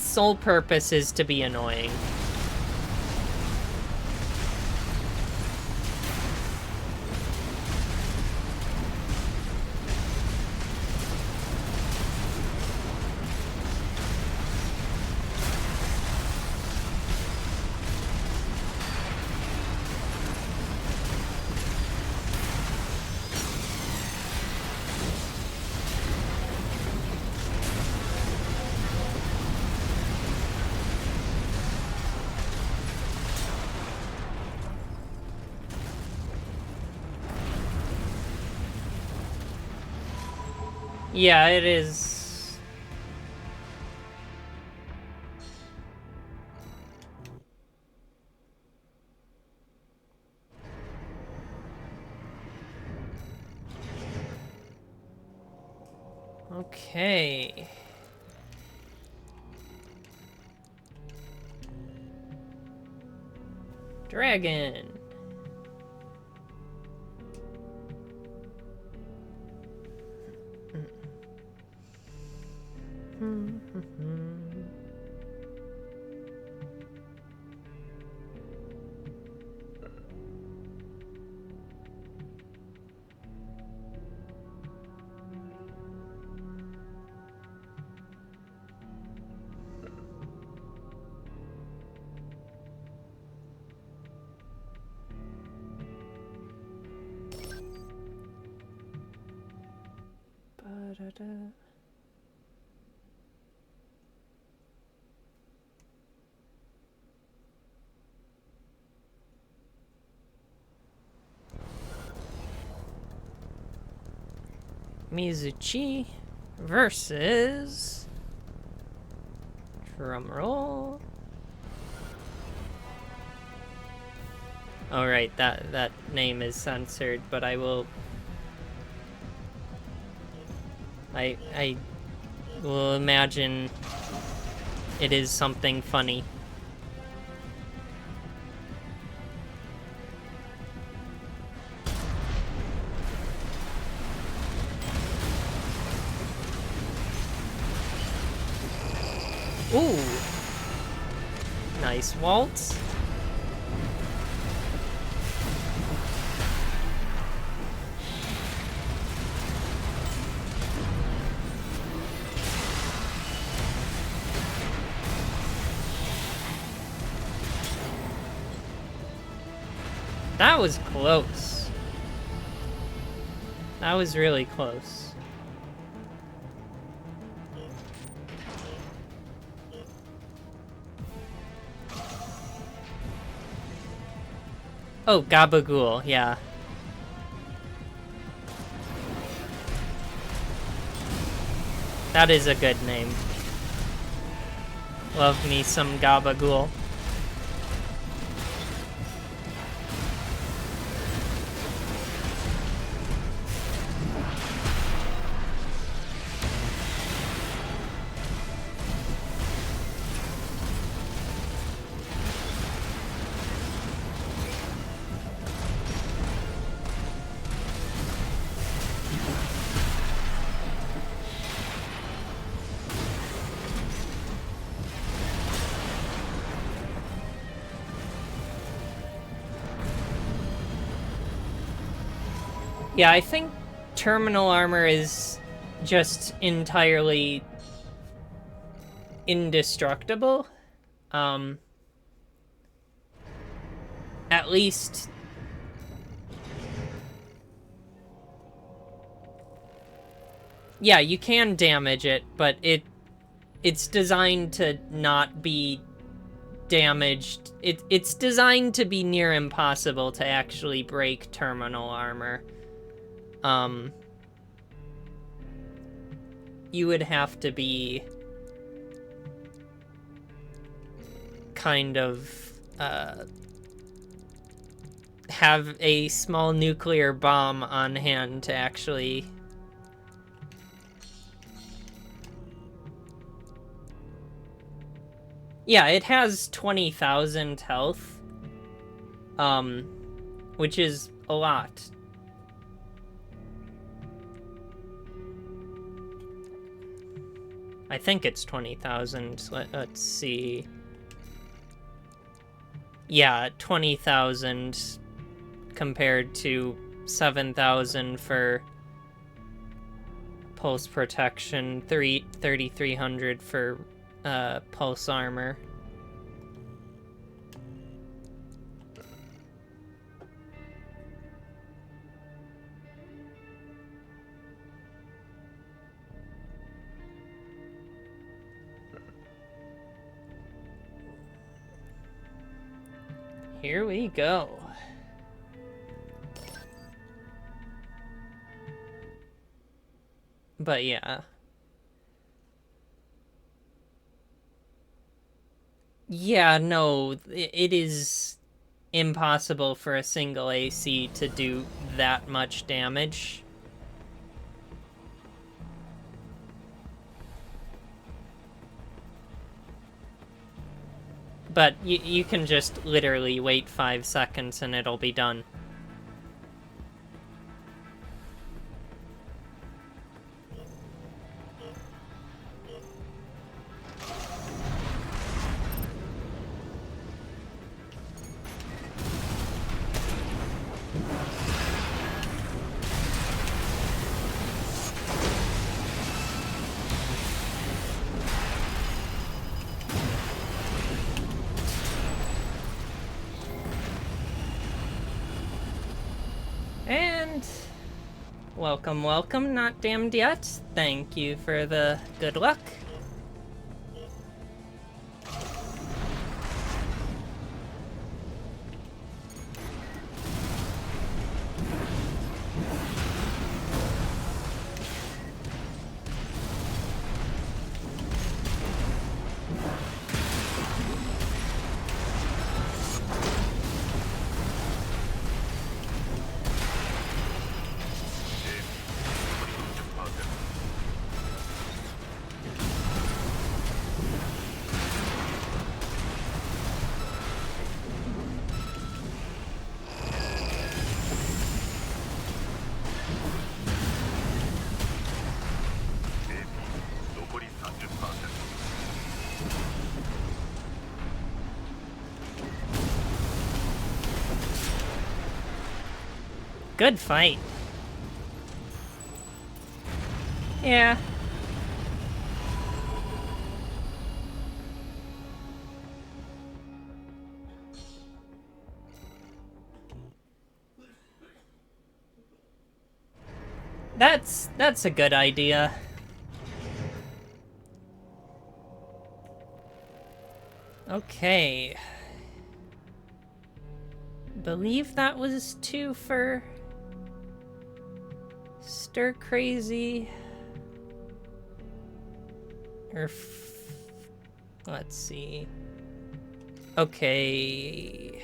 sole purpose is to be annoying. Yeah, it is. Okay. Dragon. Mizuchi versus... Drumroll. Alright, that name is censored, but I will... I will imagine it is something funny. Ooh! Nice waltz. That was close. That was really close. Oh, Gabagool, yeah. That is a good name. Love me some Gabagool. Yeah, I think terminal armor is just entirely indestructible. At least... Yeah, you can damage it, but it's designed to not be damaged. It's designed to be near impossible to actually break terminal armor. You would have to be kind of have a small nuclear bomb on hand to actually... Yeah, it has 20,000 health, which is a lot. I think it's 20,000. Let's see. Yeah, 20,000 compared to 7,000 for pulse protection, 3,300 for pulse armor. Here we go. But yeah. Yeah, no, it is impossible for a single AC to do that much damage. But you can just literally wait 5 seconds and it'll be done. And welcome, welcome, not damned yet. Thank you for the good luck. Good fight. Yeah. That's a good idea. Okay. Believe that was 2 for Stir Crazy. Or let's see. Okay.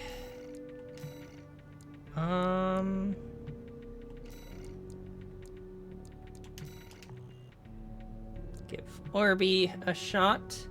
Give Orby a shot.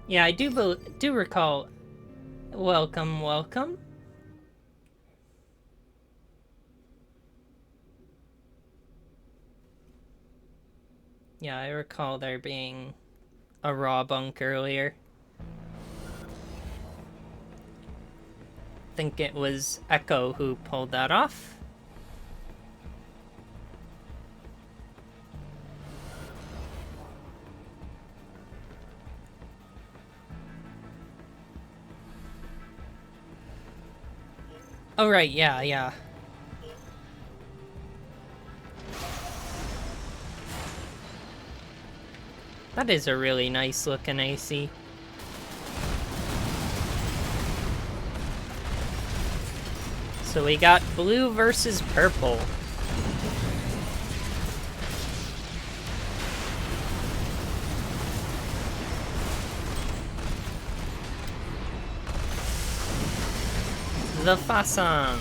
Yeah, I do recall. Welcome, welcome. Yeah, I recall there being a raw bunk earlier. I think it was Echo who pulled that off. Oh, right, yeah. That is a really nice looking AC. So we got blue versus purple. The Fasan.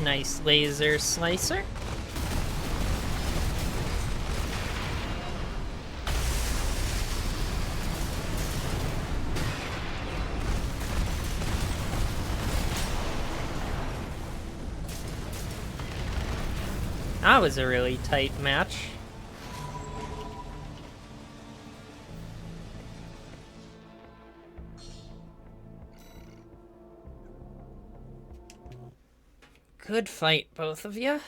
Nice laser slicer. That was a really tight match. Good fight, both of you.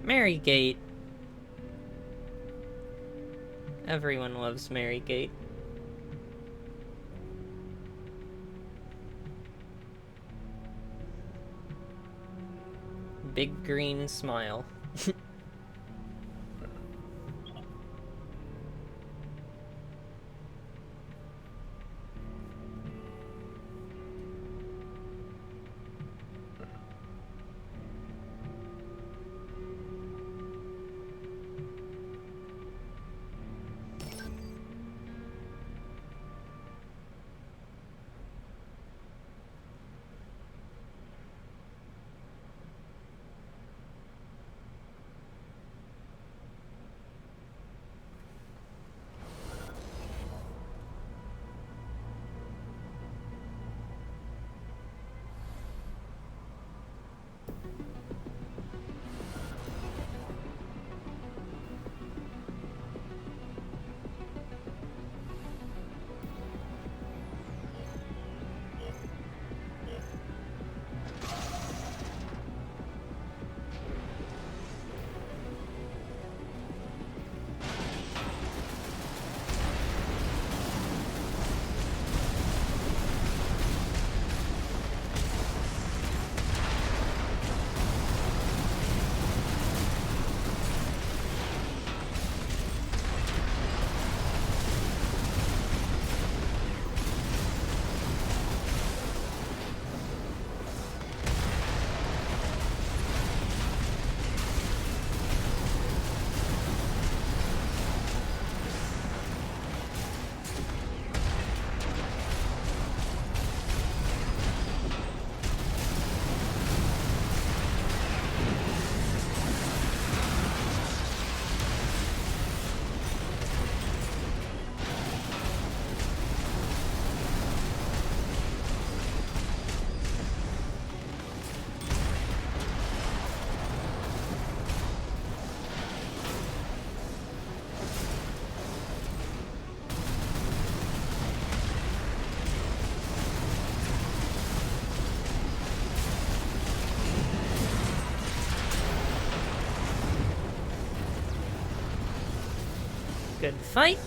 Marygate. Everyone loves Marygate. Big green smile. Good fight.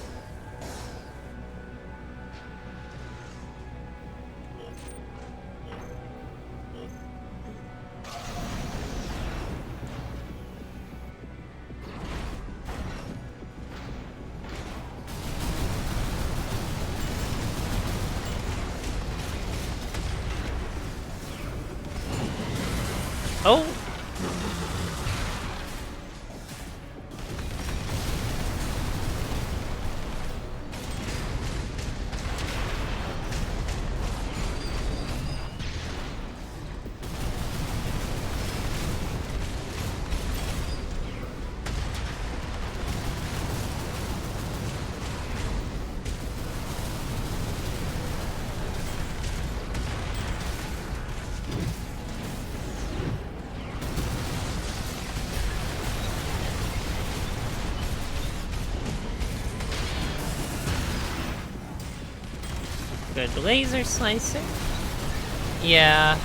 Oh! Good laser slicer. Yeah.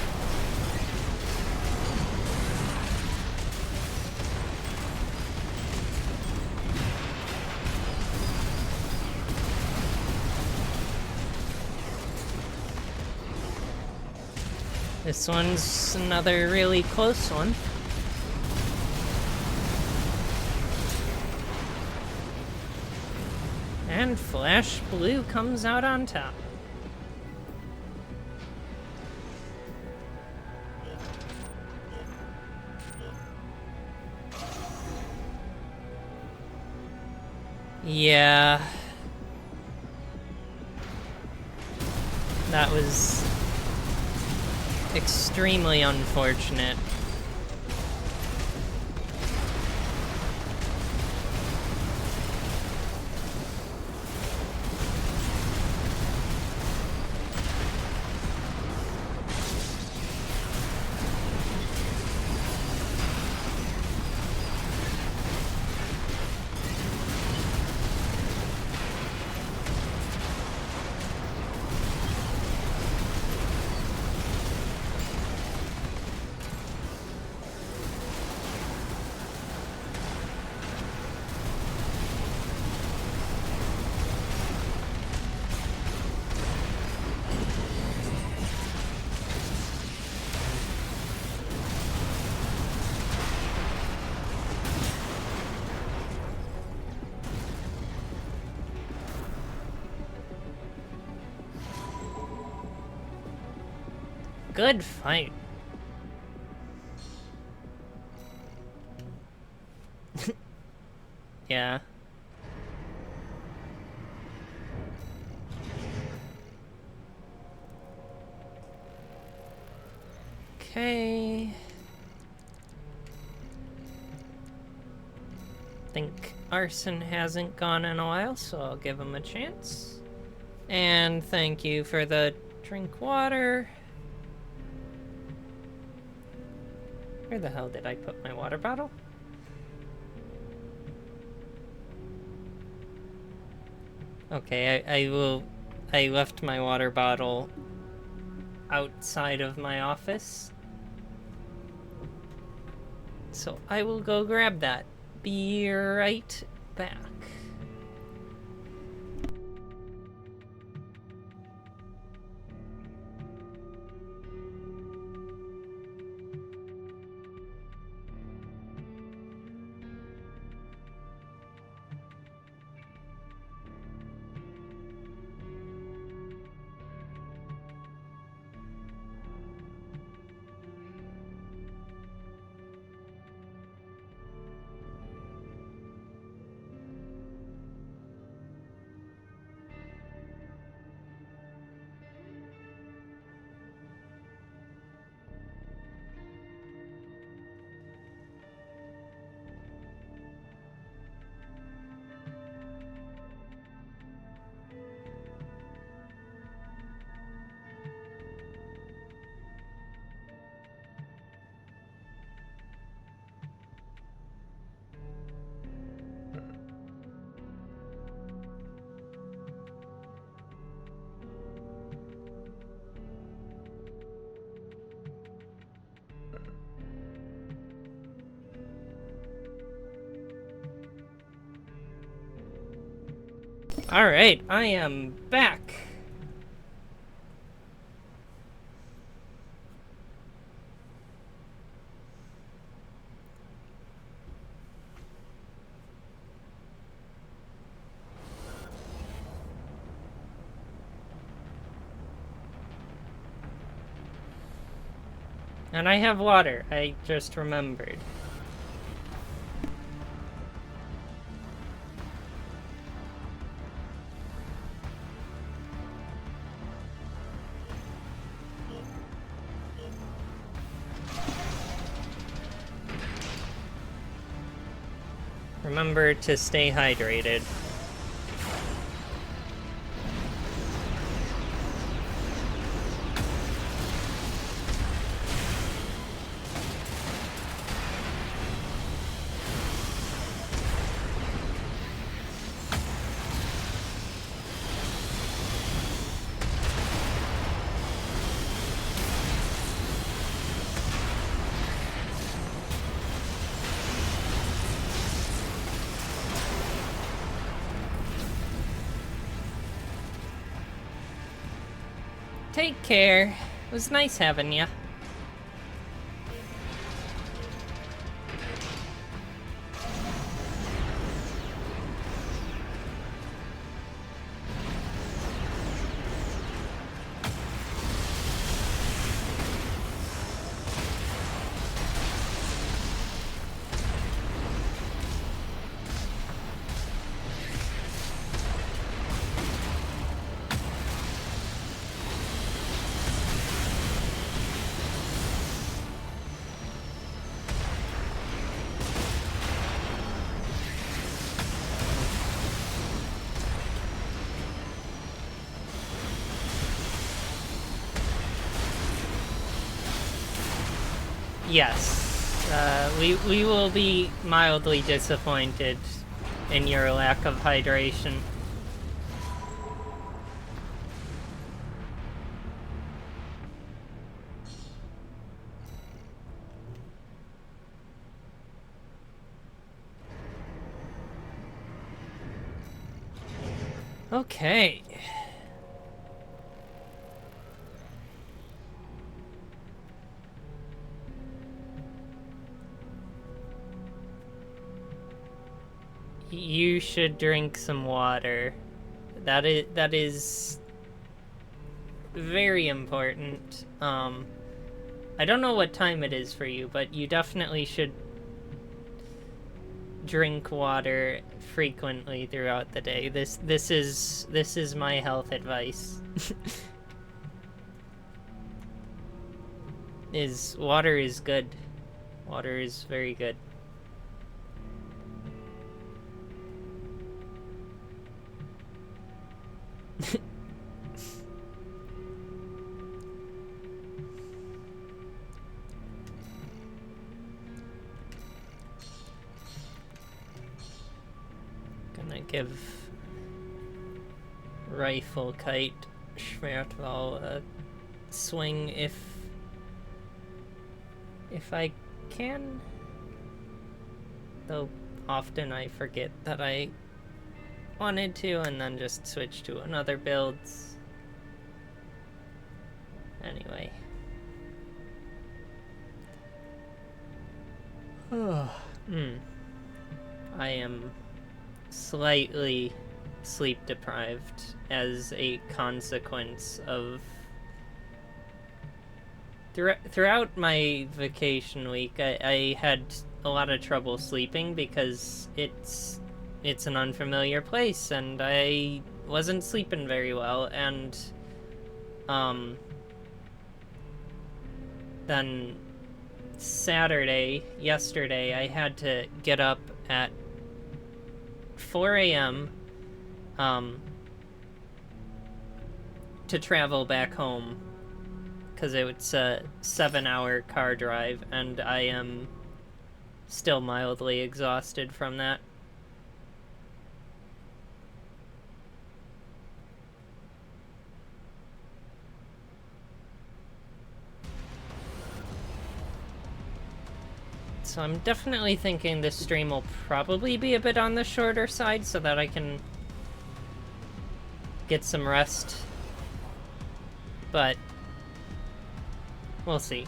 This one's another really close one. And Flash Blue comes out on top. Yeah. That was extremely unfortunate. Good fight. Yeah. Okay. Think Arson hasn't gone in a while, so I'll give him a chance. And thank you for the drink water. Where the hell did I put my water bottle? Okay, I left my water bottle outside of my office. So I will go grab that. Be right back. Alright, I am back. And I have water, I just remembered. Remember to stay hydrated. Take care. It was nice having ya. Yes. We will be mildly disappointed in your lack of hydration. Okay. You should drink some water. That is very important. I don't know what time it is for you, but you definitely should drink water frequently throughout the day. This is my health advice. Water is good. Water is very good. Gonna give Rifle Kite Schwertwall a swing if I can. Though often I forget that I wanted to and then just switch to another build. Anyway. I am slightly sleep deprived as a consequence of throughout my vacation week. I had a lot of trouble sleeping because it's an unfamiliar place and I wasn't sleeping very well, and then yesterday, I had to get up at 4 a.m. To travel back home because it's a 7-hour car drive, and I am still mildly exhausted from that. So I'm definitely thinking this stream will probably be a bit on the shorter side so that I can get some rest. But we'll see.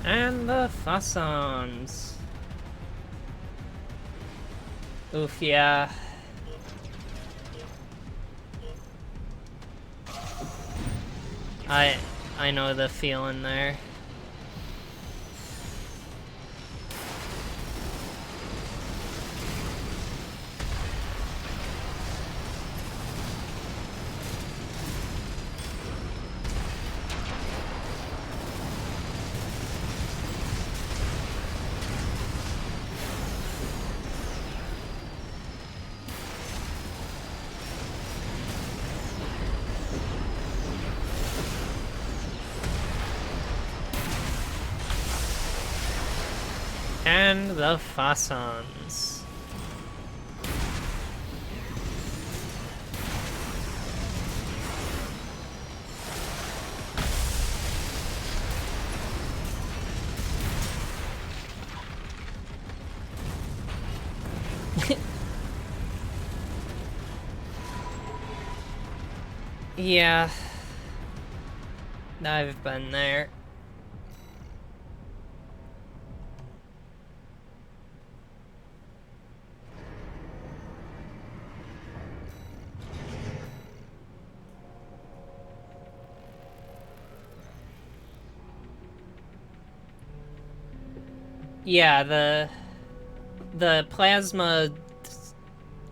And the Fossons. Oof, yeah. I know the feeling there. And the Fossons. Yeah. I've been there. Yeah, the plasma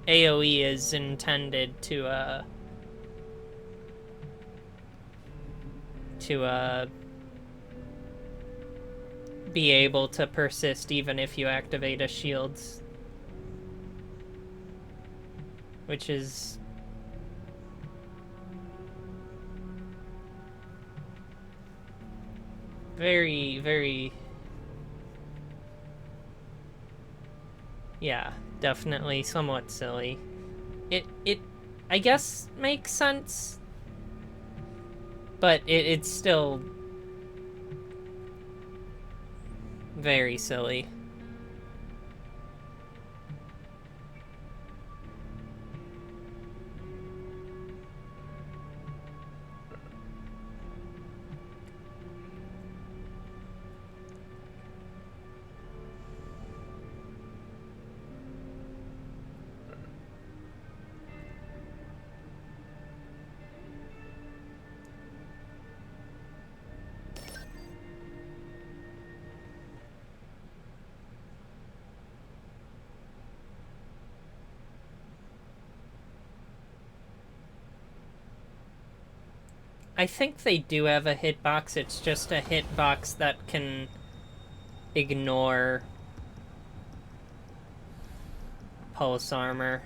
AoE is intended to be able to persist even if you activate a shield, which is very, very, yeah, definitely somewhat silly. It I guess makes sense, but it's still very silly. I think they do have a hitbox, it's just a hitbox that can ignore pulse armor.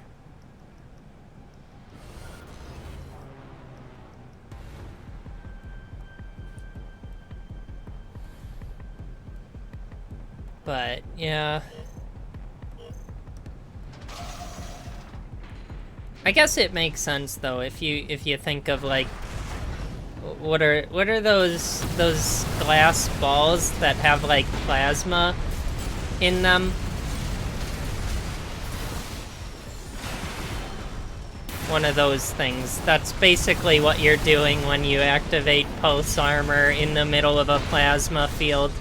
But yeah, I guess it makes sense though if you think of like what are those glass balls that have like plasma in them? One of those things. That's basically what you're doing when you activate pulse armor in the middle of a plasma field.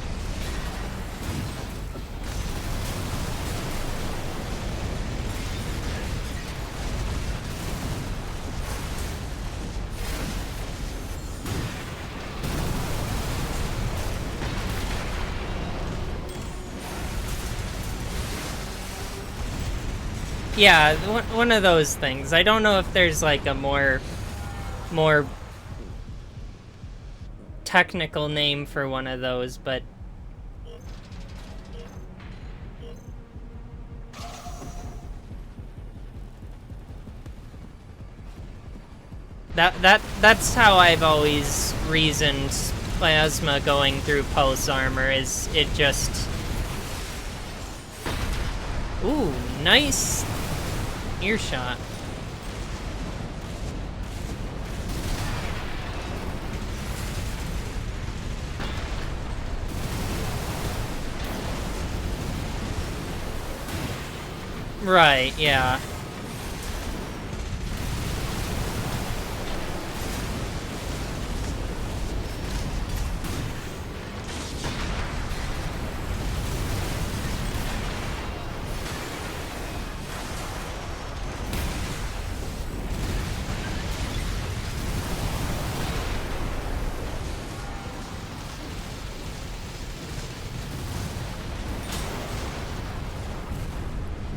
Yeah, one of those things. I don't know if there's like a more technical name for one of those, but that's how I've always reasoned plasma going through pulse armor, is it just... Ooh, nice earshot. Right, yeah.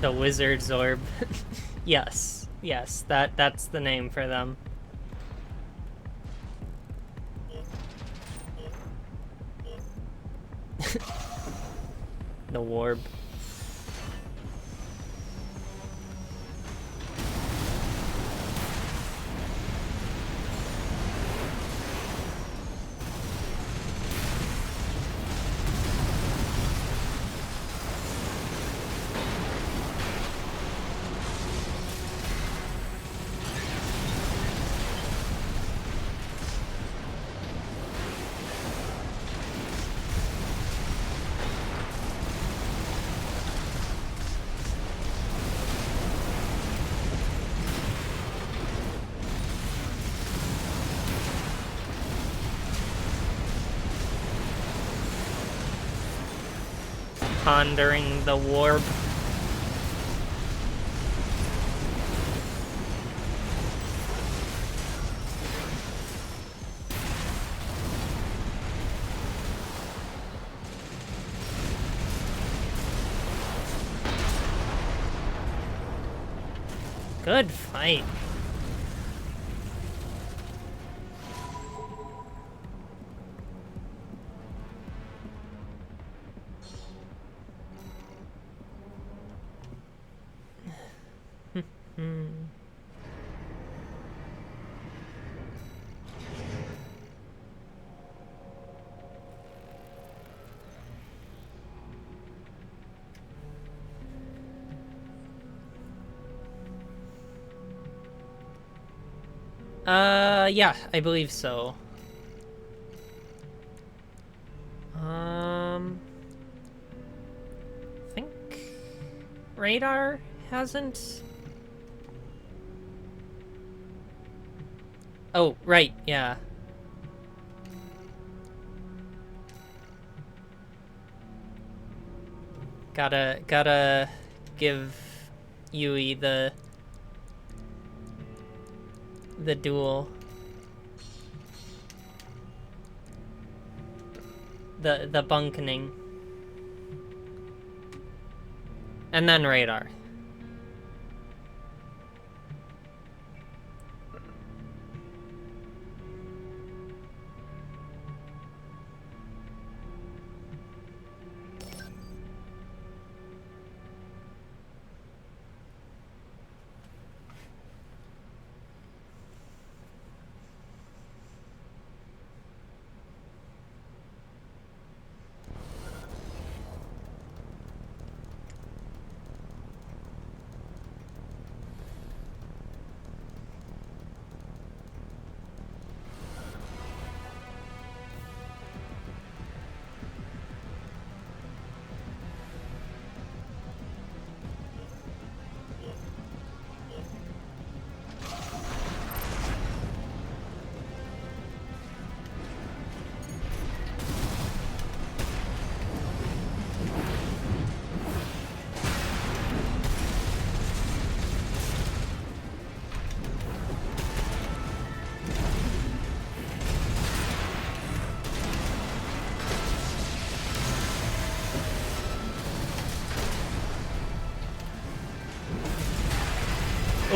The Wizard's Orb. Yes, yes, that's the name for them. The Warb. Pondering the Warp. Good fight. Yeah, I believe so. I think radar hasn't. Oh, right, yeah. Gotta give Yui the duel. The bunkening. And then radar.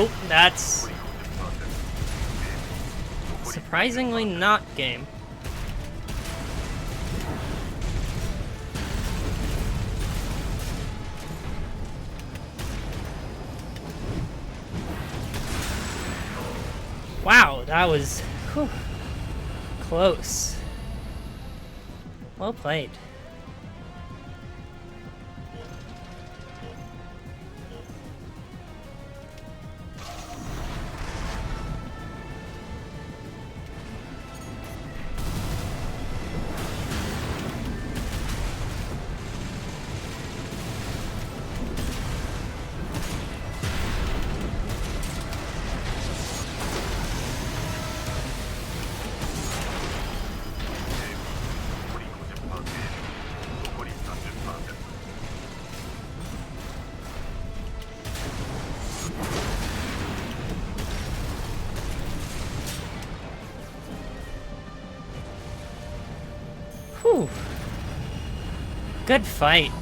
Oh, that's surprisingly not game. Wow, that was close. Well played. Whew. Good fight.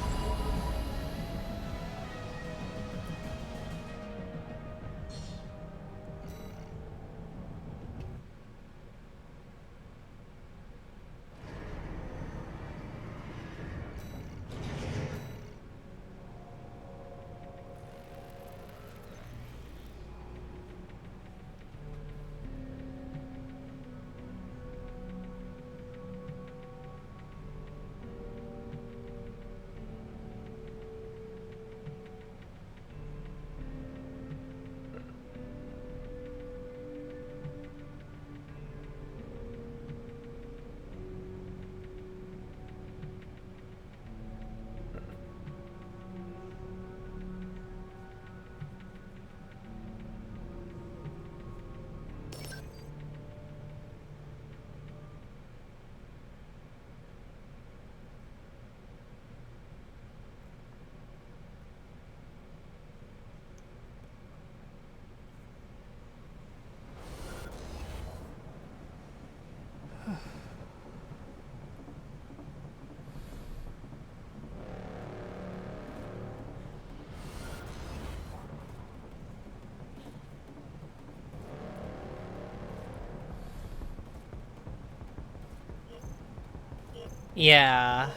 Yeah.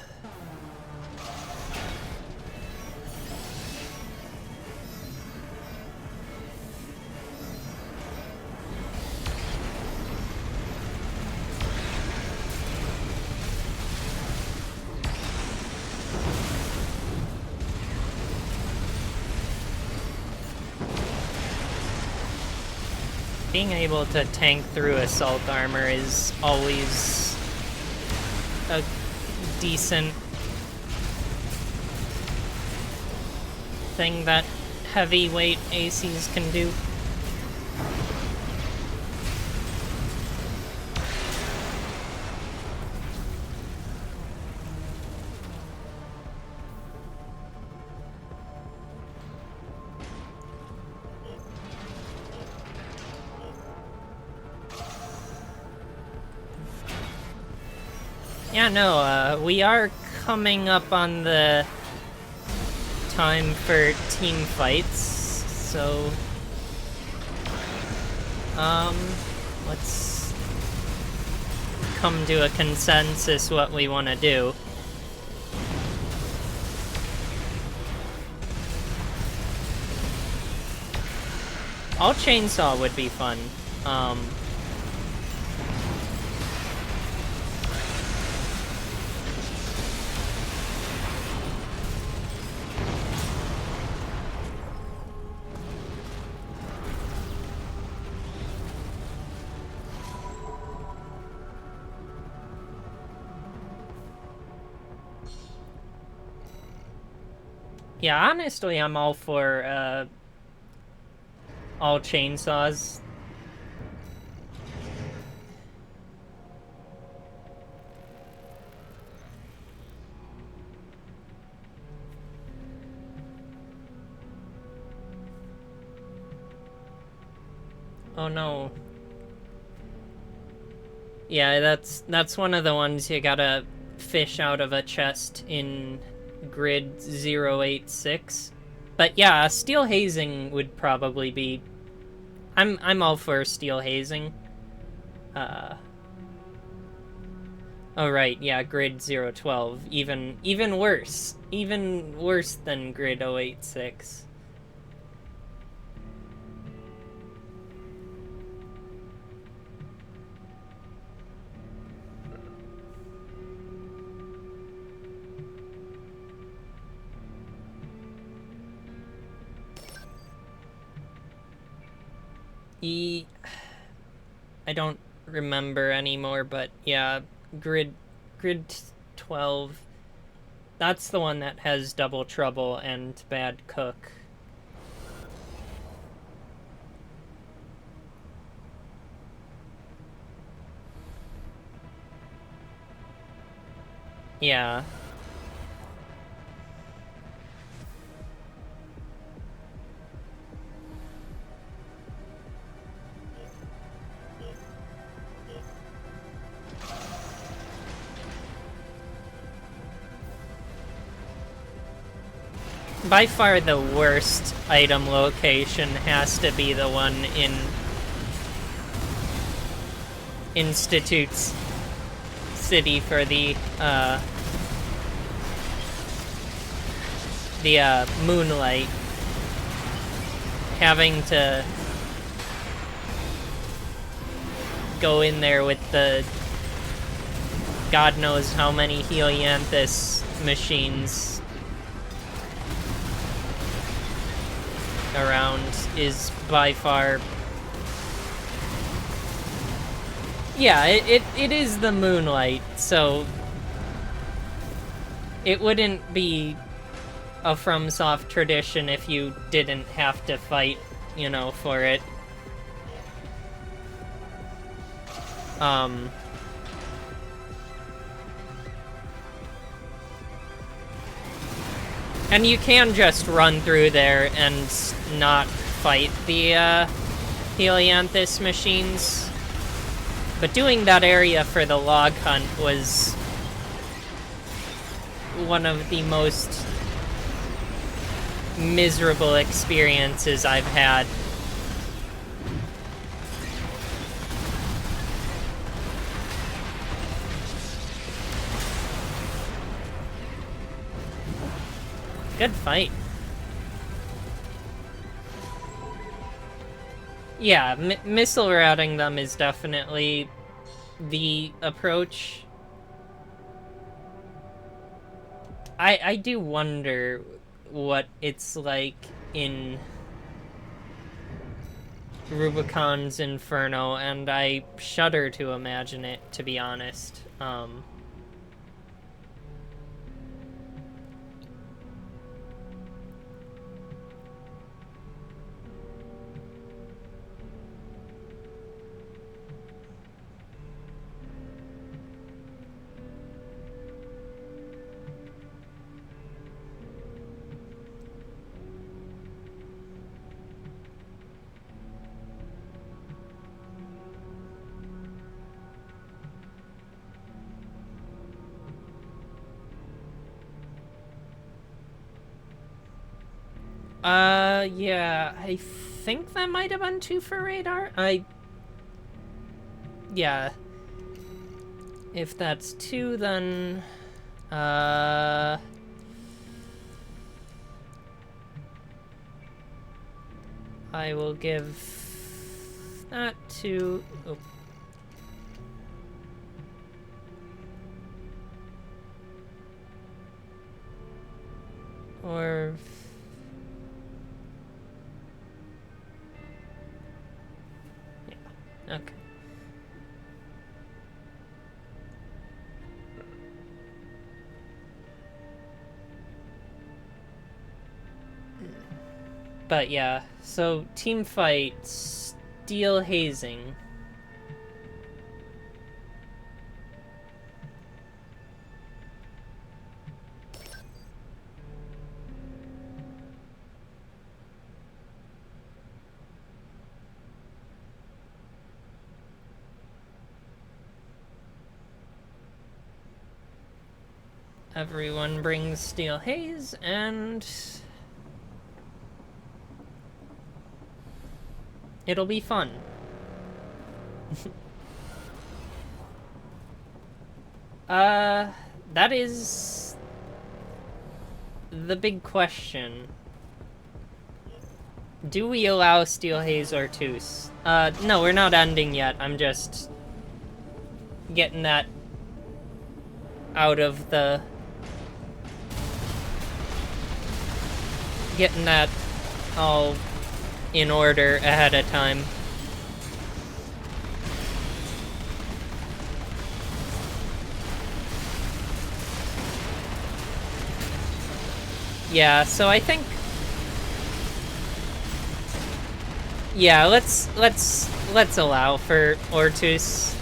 Being able to tank through assault armor is always a decent thing that heavyweight ACs can do. Yeah, no, we are coming up on the time for team fights, so let's come to a consensus what we want to do. All chainsaw would be fun. Yeah, honestly, I'm all for, all chainsaws. Oh no. Yeah, that's one of the ones you gotta fish out of a chest in grid 086. But yeah, steel hazing would probably be I'm all for steel hazing. Oh right, yeah, grid 012. Even worse. Even worse than grid 086. I don't remember anymore, but yeah, grid 12. That's the one that has double trouble and bad cook. Yeah. By far the worst item location has to be the one in Institute's city for the moonlight. Having to go in there with the God knows how many Helianthus machines around is by far... Yeah, it is the moonlight, so it wouldn't be a FromSoft tradition if you didn't have to fight, you know, for it. And you can just run through there and not fight the Helianthus machines. But doing that area for the log hunt was one of the most miserable experiences I've had. Good fight. Yeah, missile routing them is definitely the approach. I do wonder what it's like in Rubicon's Inferno, and I shudder to imagine it, to be honest. Yeah, I think that might have been 2 for radar. Yeah. If that's 2, then... I will give that to... Oh. Or... Yeah, okay. But yeah, so team fight, steel hazing. Everyone brings steel haze, and It'll be fun. That is the big question. Do we allow Steel Haze or Toos? No, we're not ending yet. I'm just getting that out of the... Getting that all in order ahead of time. Yeah, so I think... Yeah, let's allow for Ortus.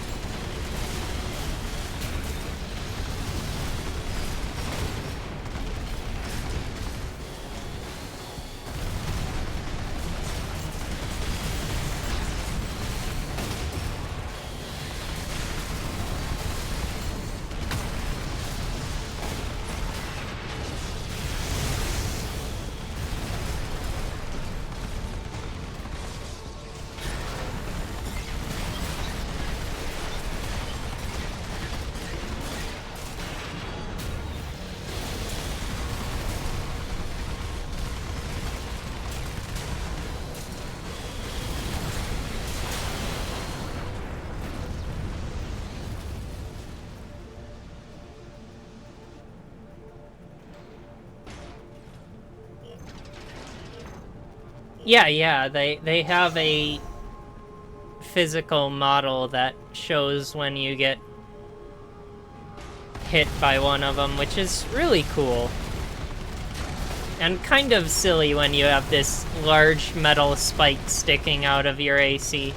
Yeah, they have a physical model that shows when you get hit by one of them, which is really cool. And kind of silly when you have this large metal spike sticking out of your AC.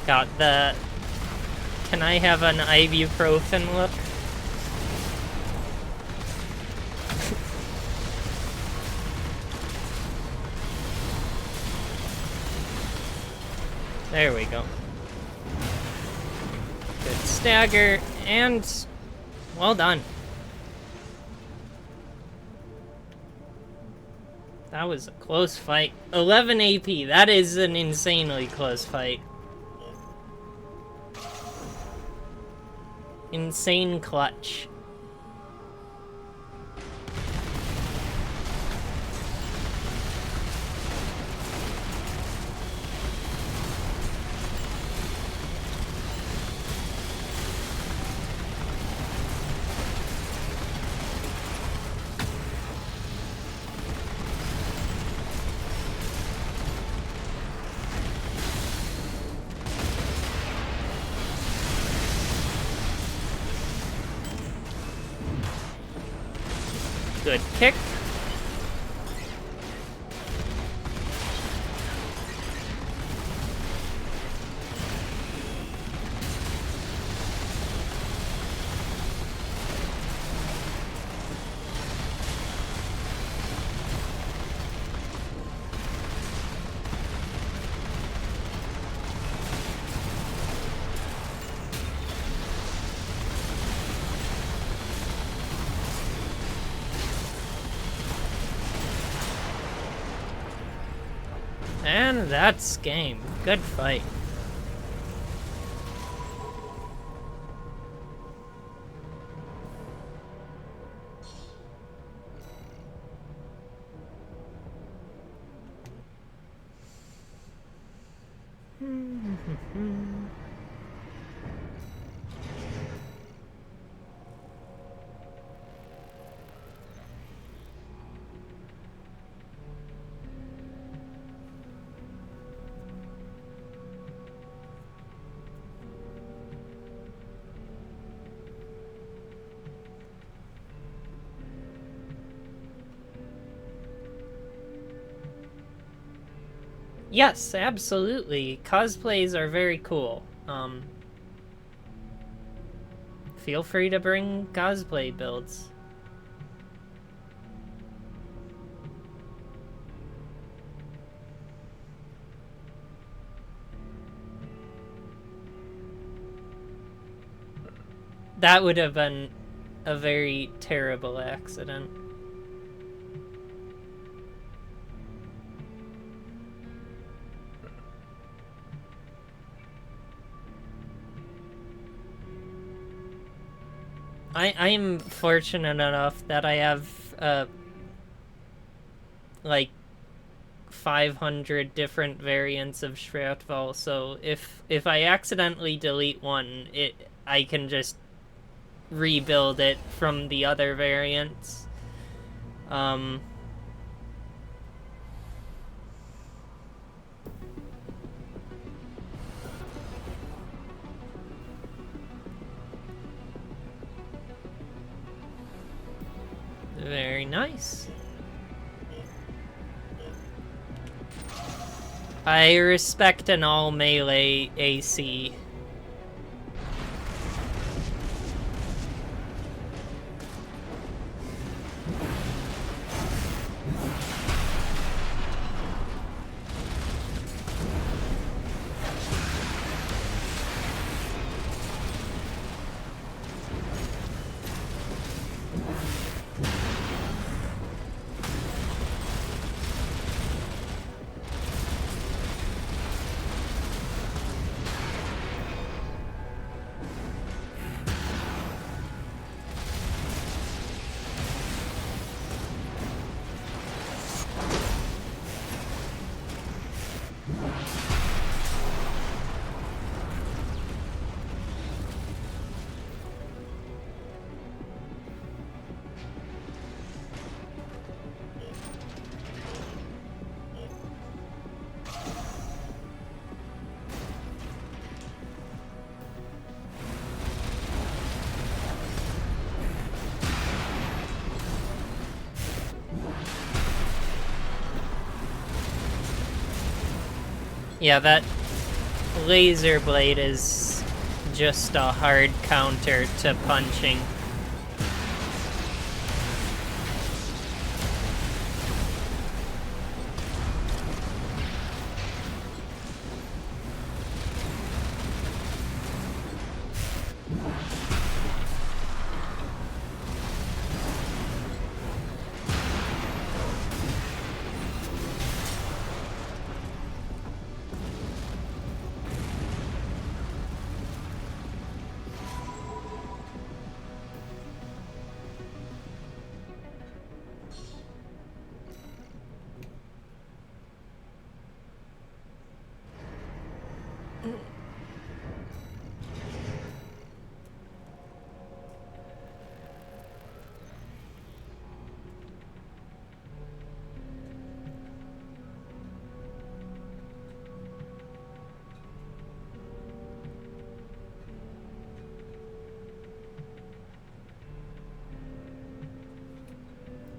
Got the... Can I have an ibuprofen look? There we go. Good stagger, and well done. That was a close fight. 11 AP, that is an insanely close fight. Insane clutch. Good kick. And that's game. Good fight. Yes, absolutely. Cosplays are very cool. Feel free to bring cosplay builds. That would have been a very terrible accident. I'm fortunate enough that I have like 500 different variants of Schwertfall, so if I accidentally delete one, I can just rebuild it from the other variants. Very nice. I respect an all melee AC. Yeah, that laser blade is just a hard counter to punching.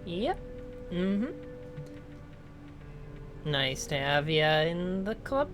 Yep. Nice to have ya in the club.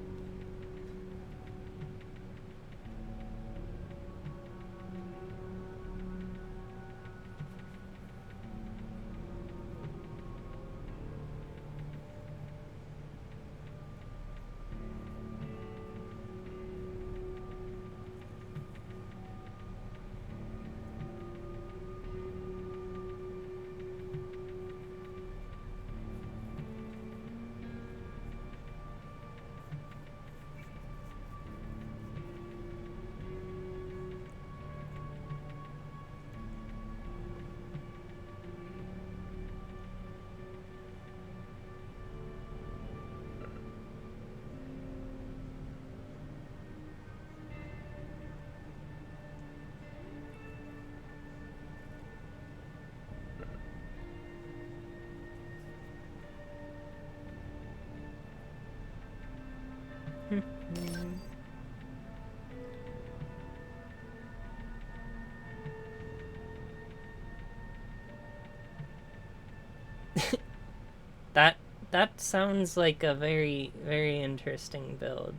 that sounds like a very, very interesting build.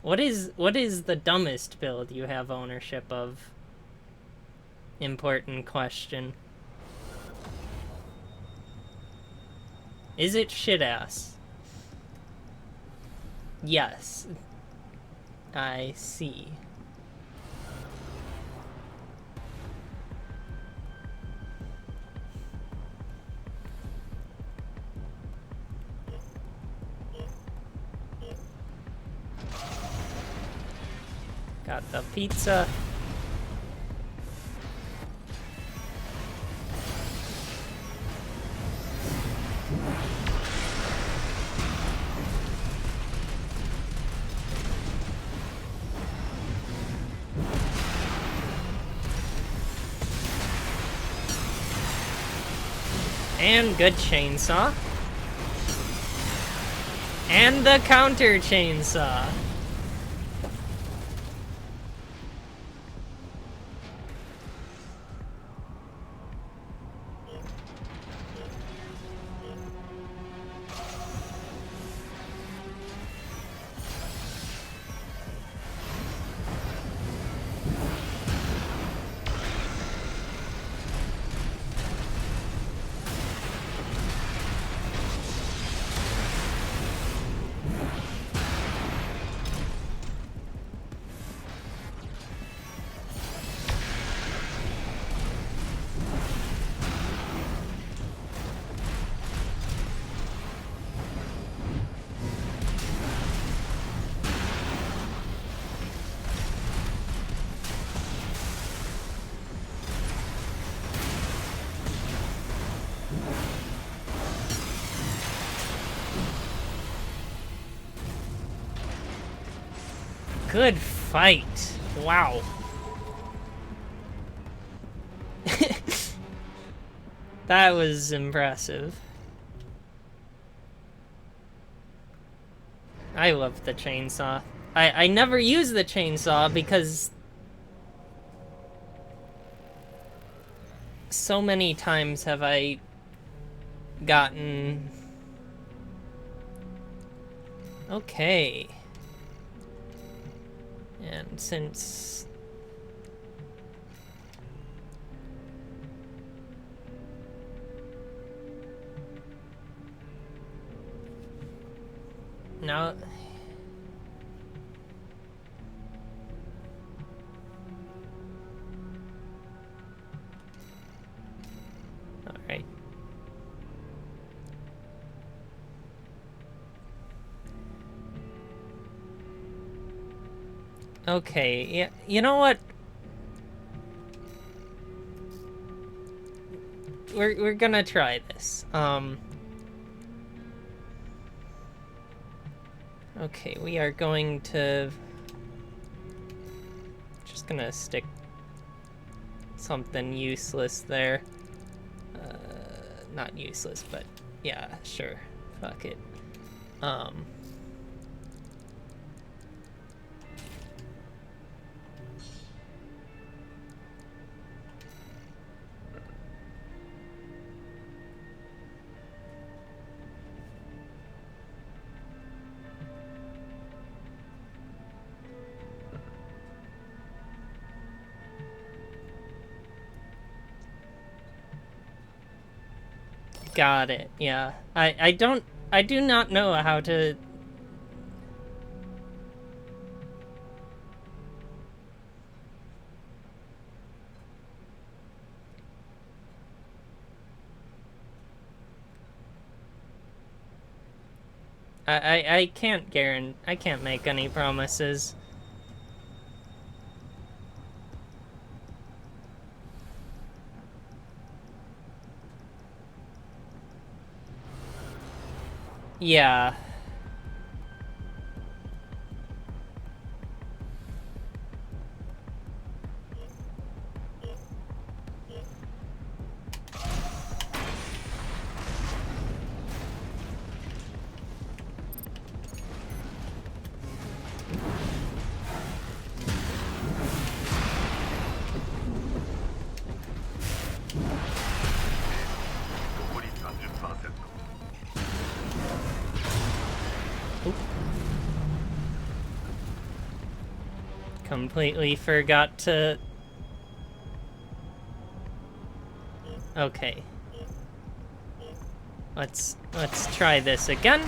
What is the dumbest build you have ownership of? Important question. Is it shit ass? Yes. I see. Got the pizza. And good chainsaw. And the counter chainsaw. Good fight. Wow. That was impressive. I love the chainsaw. I never use the chainsaw because so many times have I gotten... Okay. And since... Now... Alright. Okay, yeah, you know what? We're gonna try this. Okay, we are going to... Just gonna stick something useless there. Not useless, but yeah, sure. Fuck it. Got it, yeah. I do not know how to... I can't guarantee... I can't make any promises. Yeah. Oop. Completely forgot to... Okay. Let's try this again.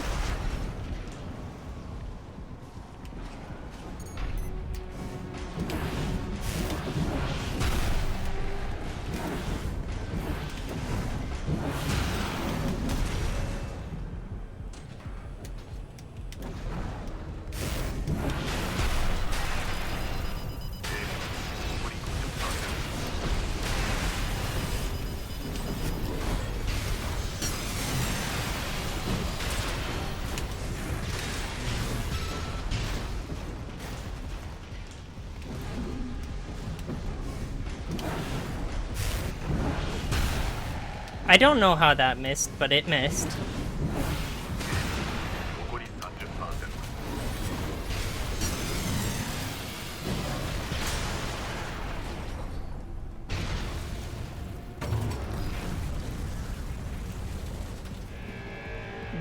I don't know how that missed, but it missed.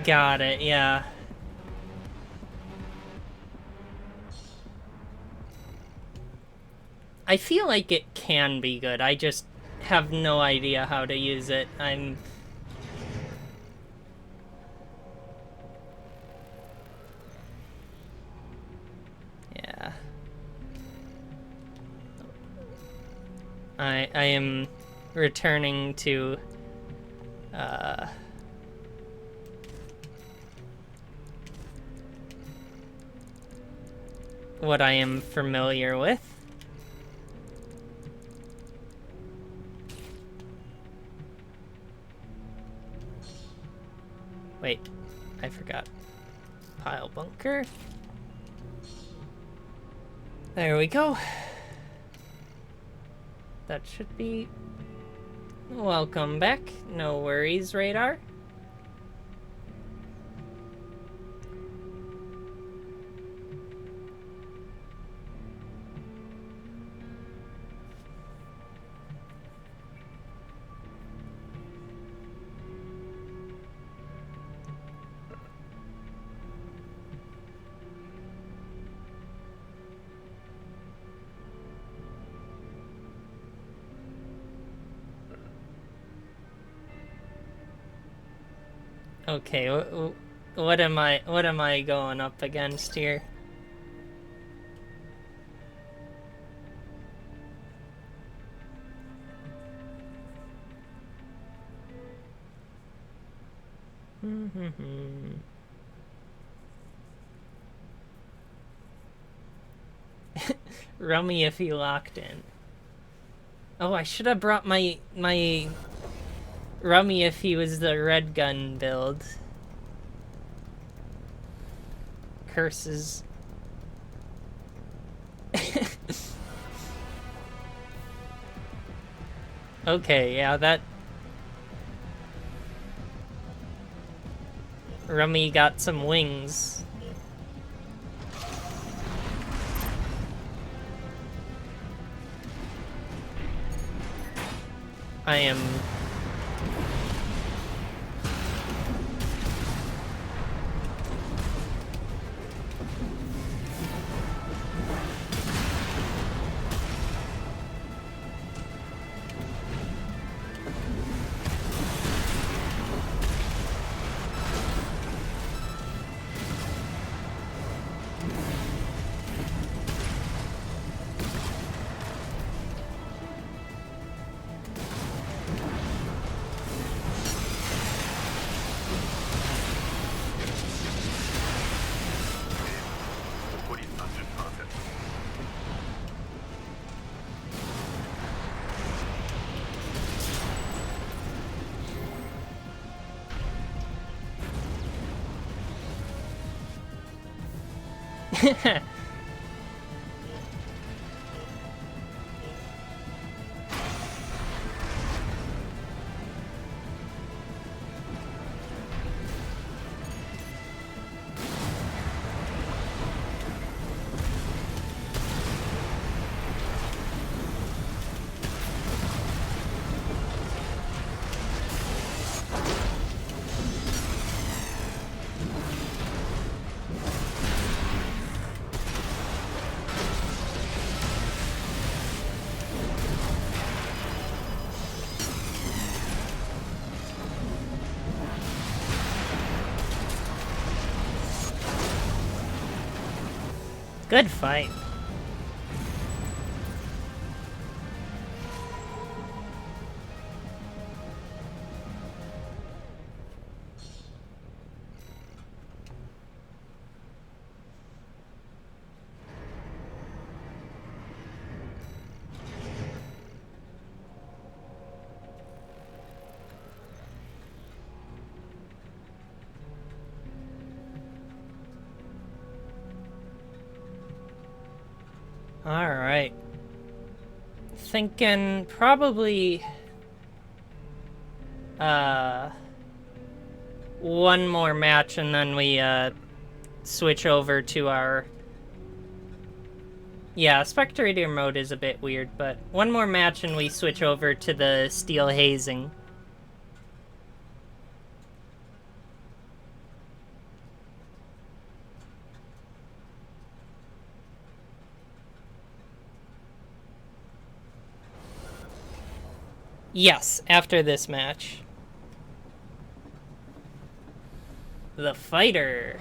Got it, yeah. I feel like it can be good. I just have no idea how to use it. Yeah. I am returning to what I am familiar with. Wait, I forgot. Pile bunker. There we go. That should be... Welcome back. No worries, radar. Okay, what am I going up against here? Rummy if he locked in. Oh, I should have brought my Rummy if he was the red gun build. Curses. Okay, yeah, that... Rummy got some wings. I am... Good fight. Alright. Thinking probably one more match and then we switch over to our... Yeah, spectator mode is a bit weird, but one more match and we switch over to the steel hazing. Yes, after this match. The fighter.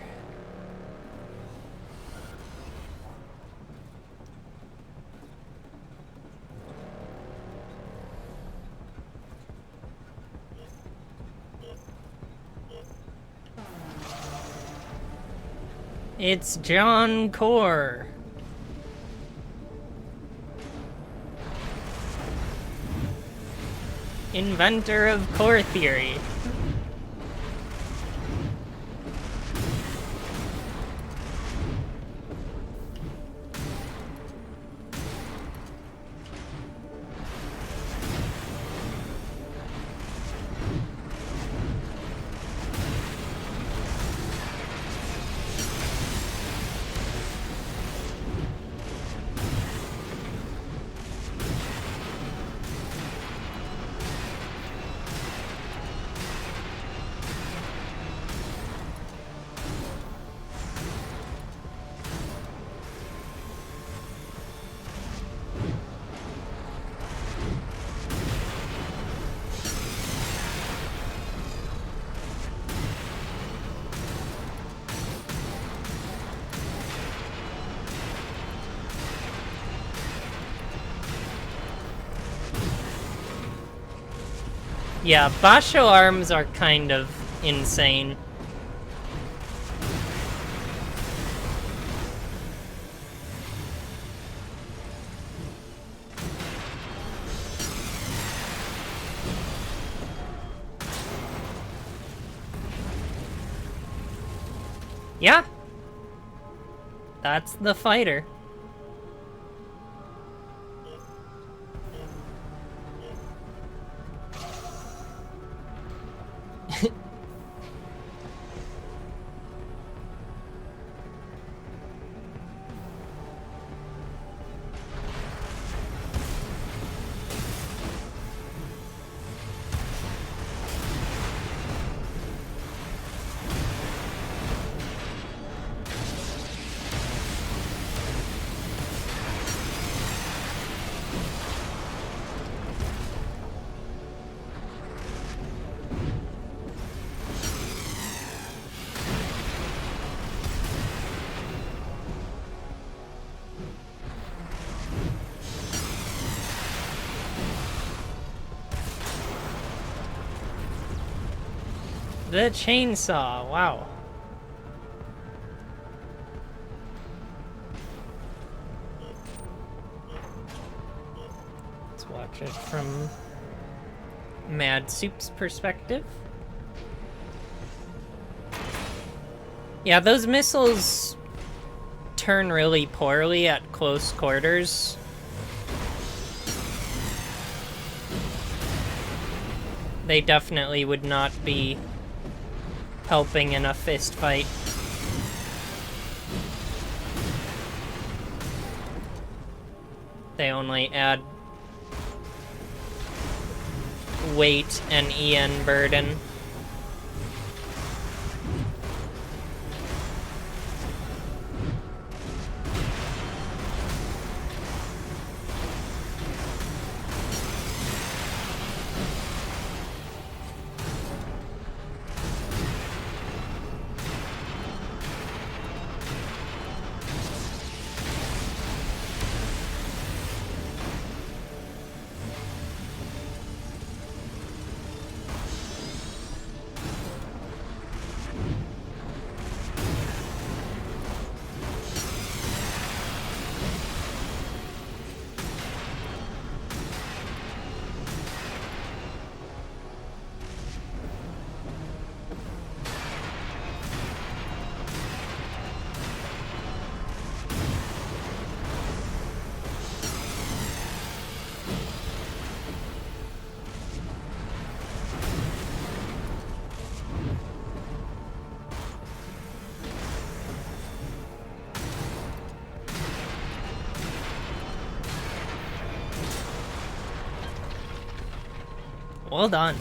It's John Core. Inventor of core theory. Yeah, Basho arms are kind of insane. Yeah. That's the fighter. The chainsaw, wow. Let's watch it from Mad Soup's perspective. Yeah, those missiles turn really poorly at close quarters. They definitely would not be helping in a fist fight. They only add weight and EN burden. Well done.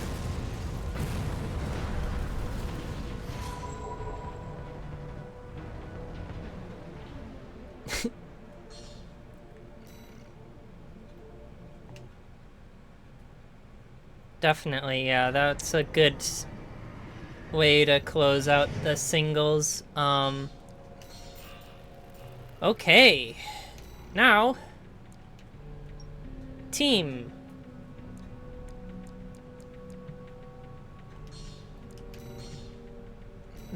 Definitely, yeah, that's a good way to close out the singles. Okay. Now, team.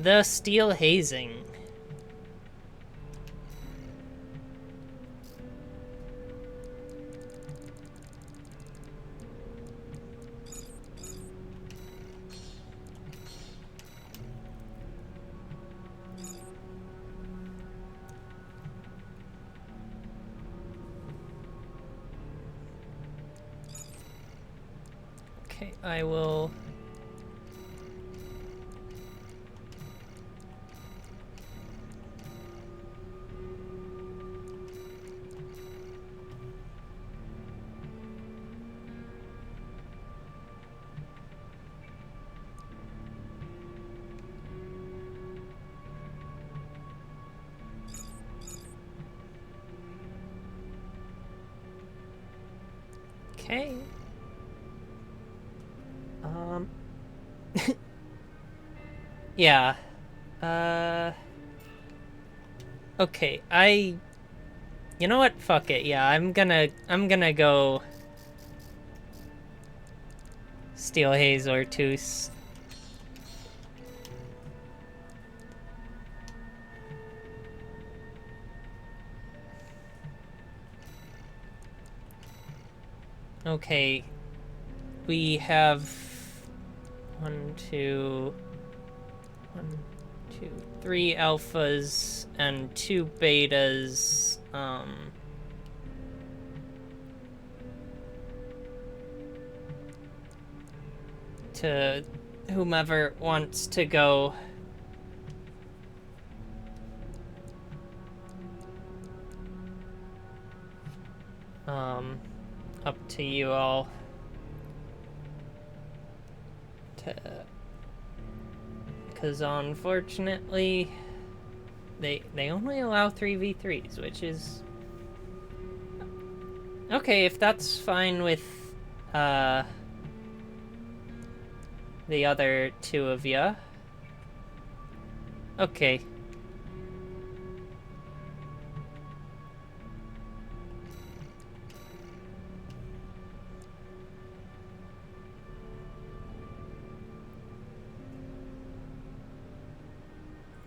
The steel hazing. Okay, I will... Okay. Yeah. Okay, you know what? Fuck it. Yeah, I'm gonna go Steel Haze or Toos. Okay. We have one, two, 3 alphas and 2 betas. To whomever wants to go. Up to you all. Because unfortunately, they only allow 3v3s, which is... Okay, if that's fine with, the other 2 of ya. Okay.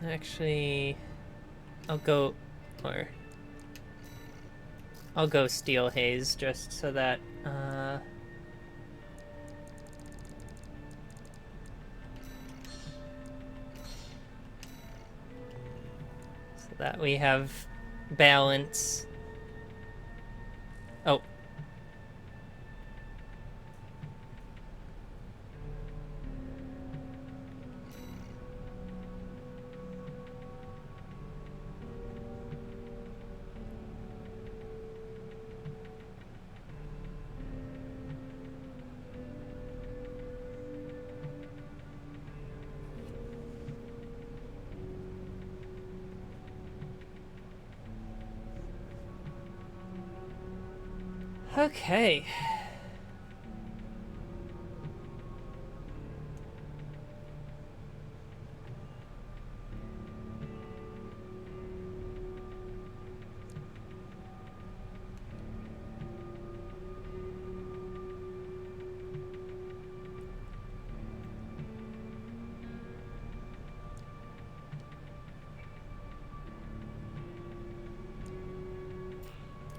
Actually, I'll go Steel Haze just so that, so that we have balance. Oh. Okay.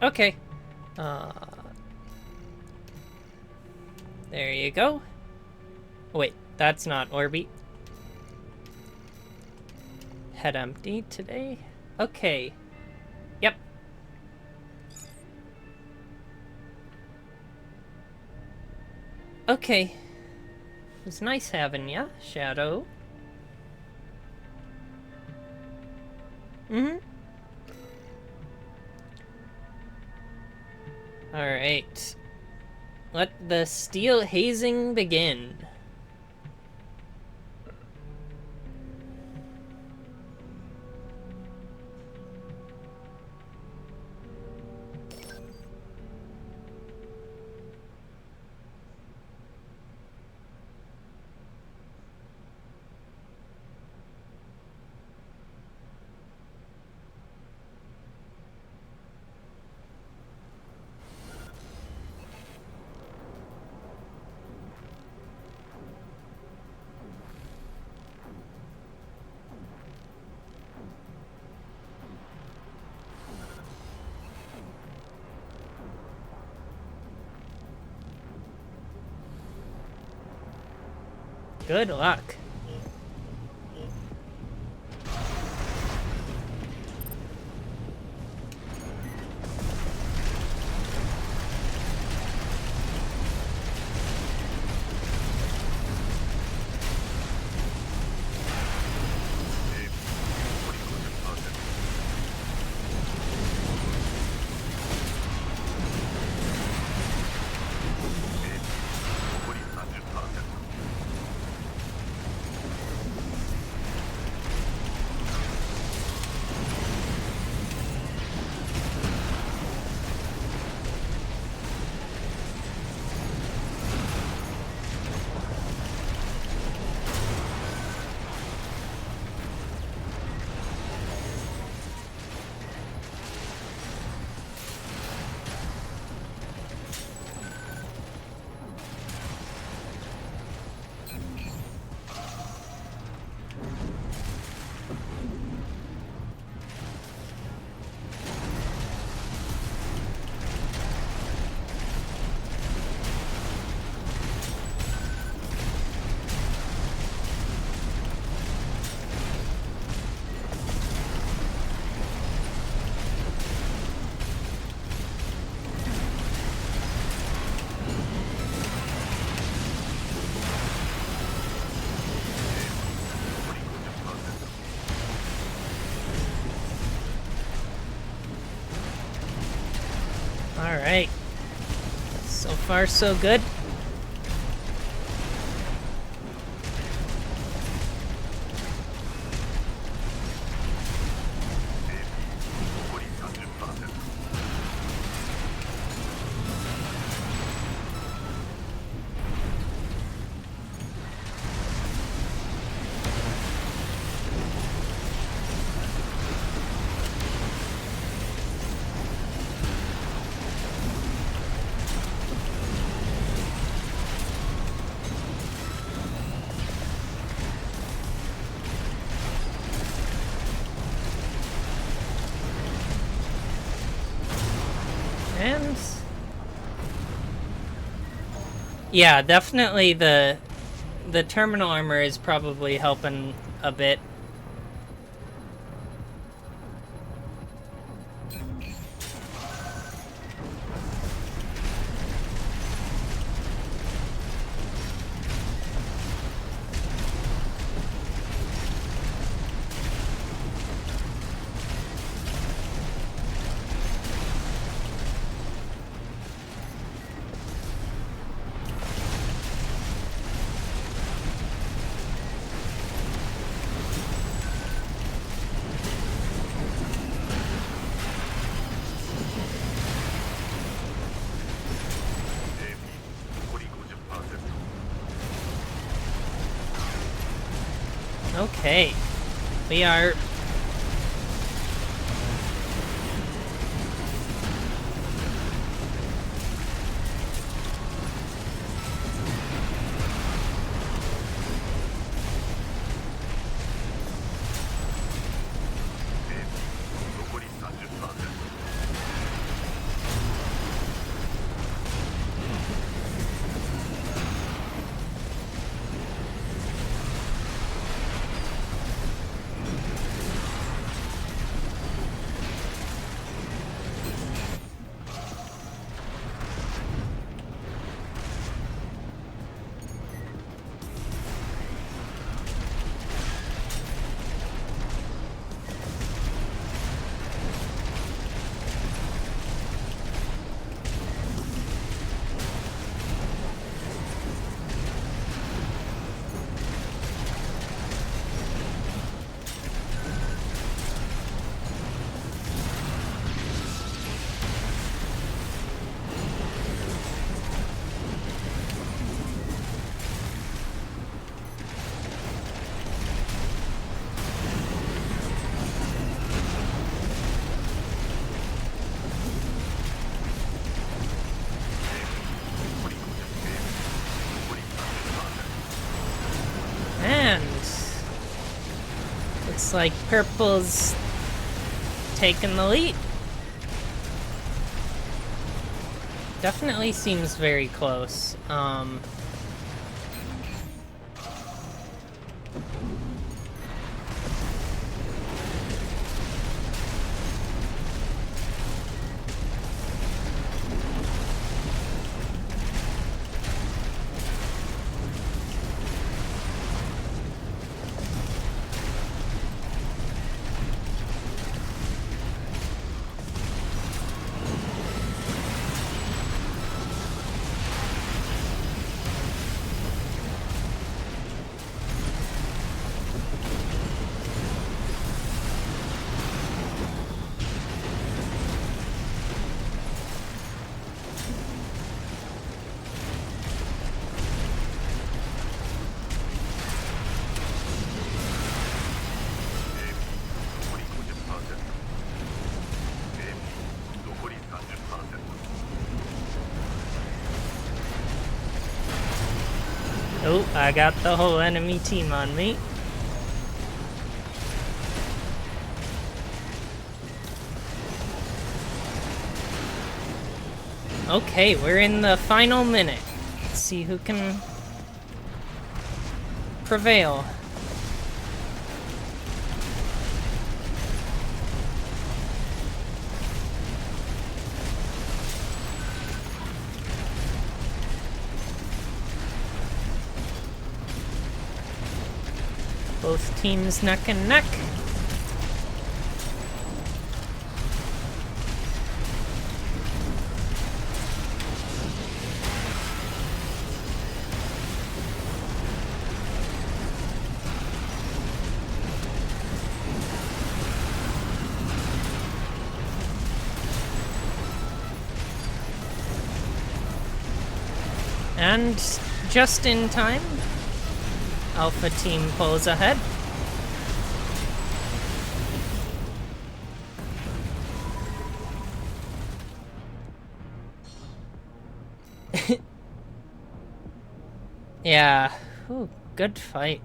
Okay. There you go. Wait, that's not Orby. Head empty today? Okay. Yep. Okay. It's nice having ya, Shadow. Mm-hmm. Alright. Let the steel hazing begin. Good luck. Alright. So far, so good. And yeah, definitely the terminal armor is probably helping a bit. Okay, we are Looks like purple's taking the lead. Definitely seems very close. Oh, I got the whole enemy team on me. Okay, we're in the final minute. Let's see who can prevail. Both teams neck and neck. And just in time, Alpha team pulls ahead. Yeah, ooh, good fight.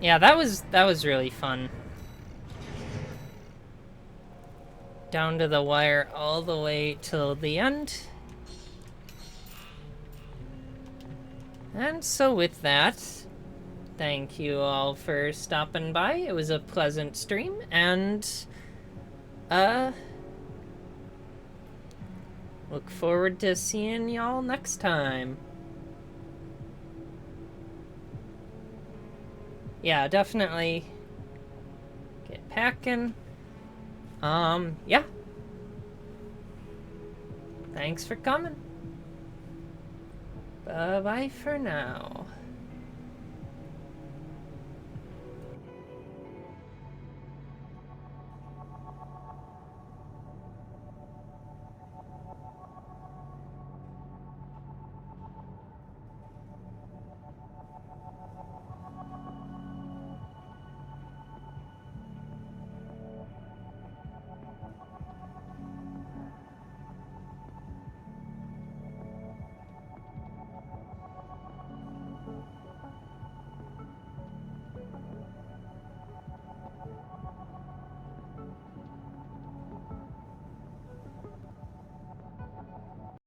Yeah, that was really fun. Down to the wire all the way till the end. And so with that, thank you all for stopping by. It was a pleasant stream, and look forward to seeing y'all next time. Yeah, definitely get packing. Yeah. Thanks for coming. Bye-bye for now.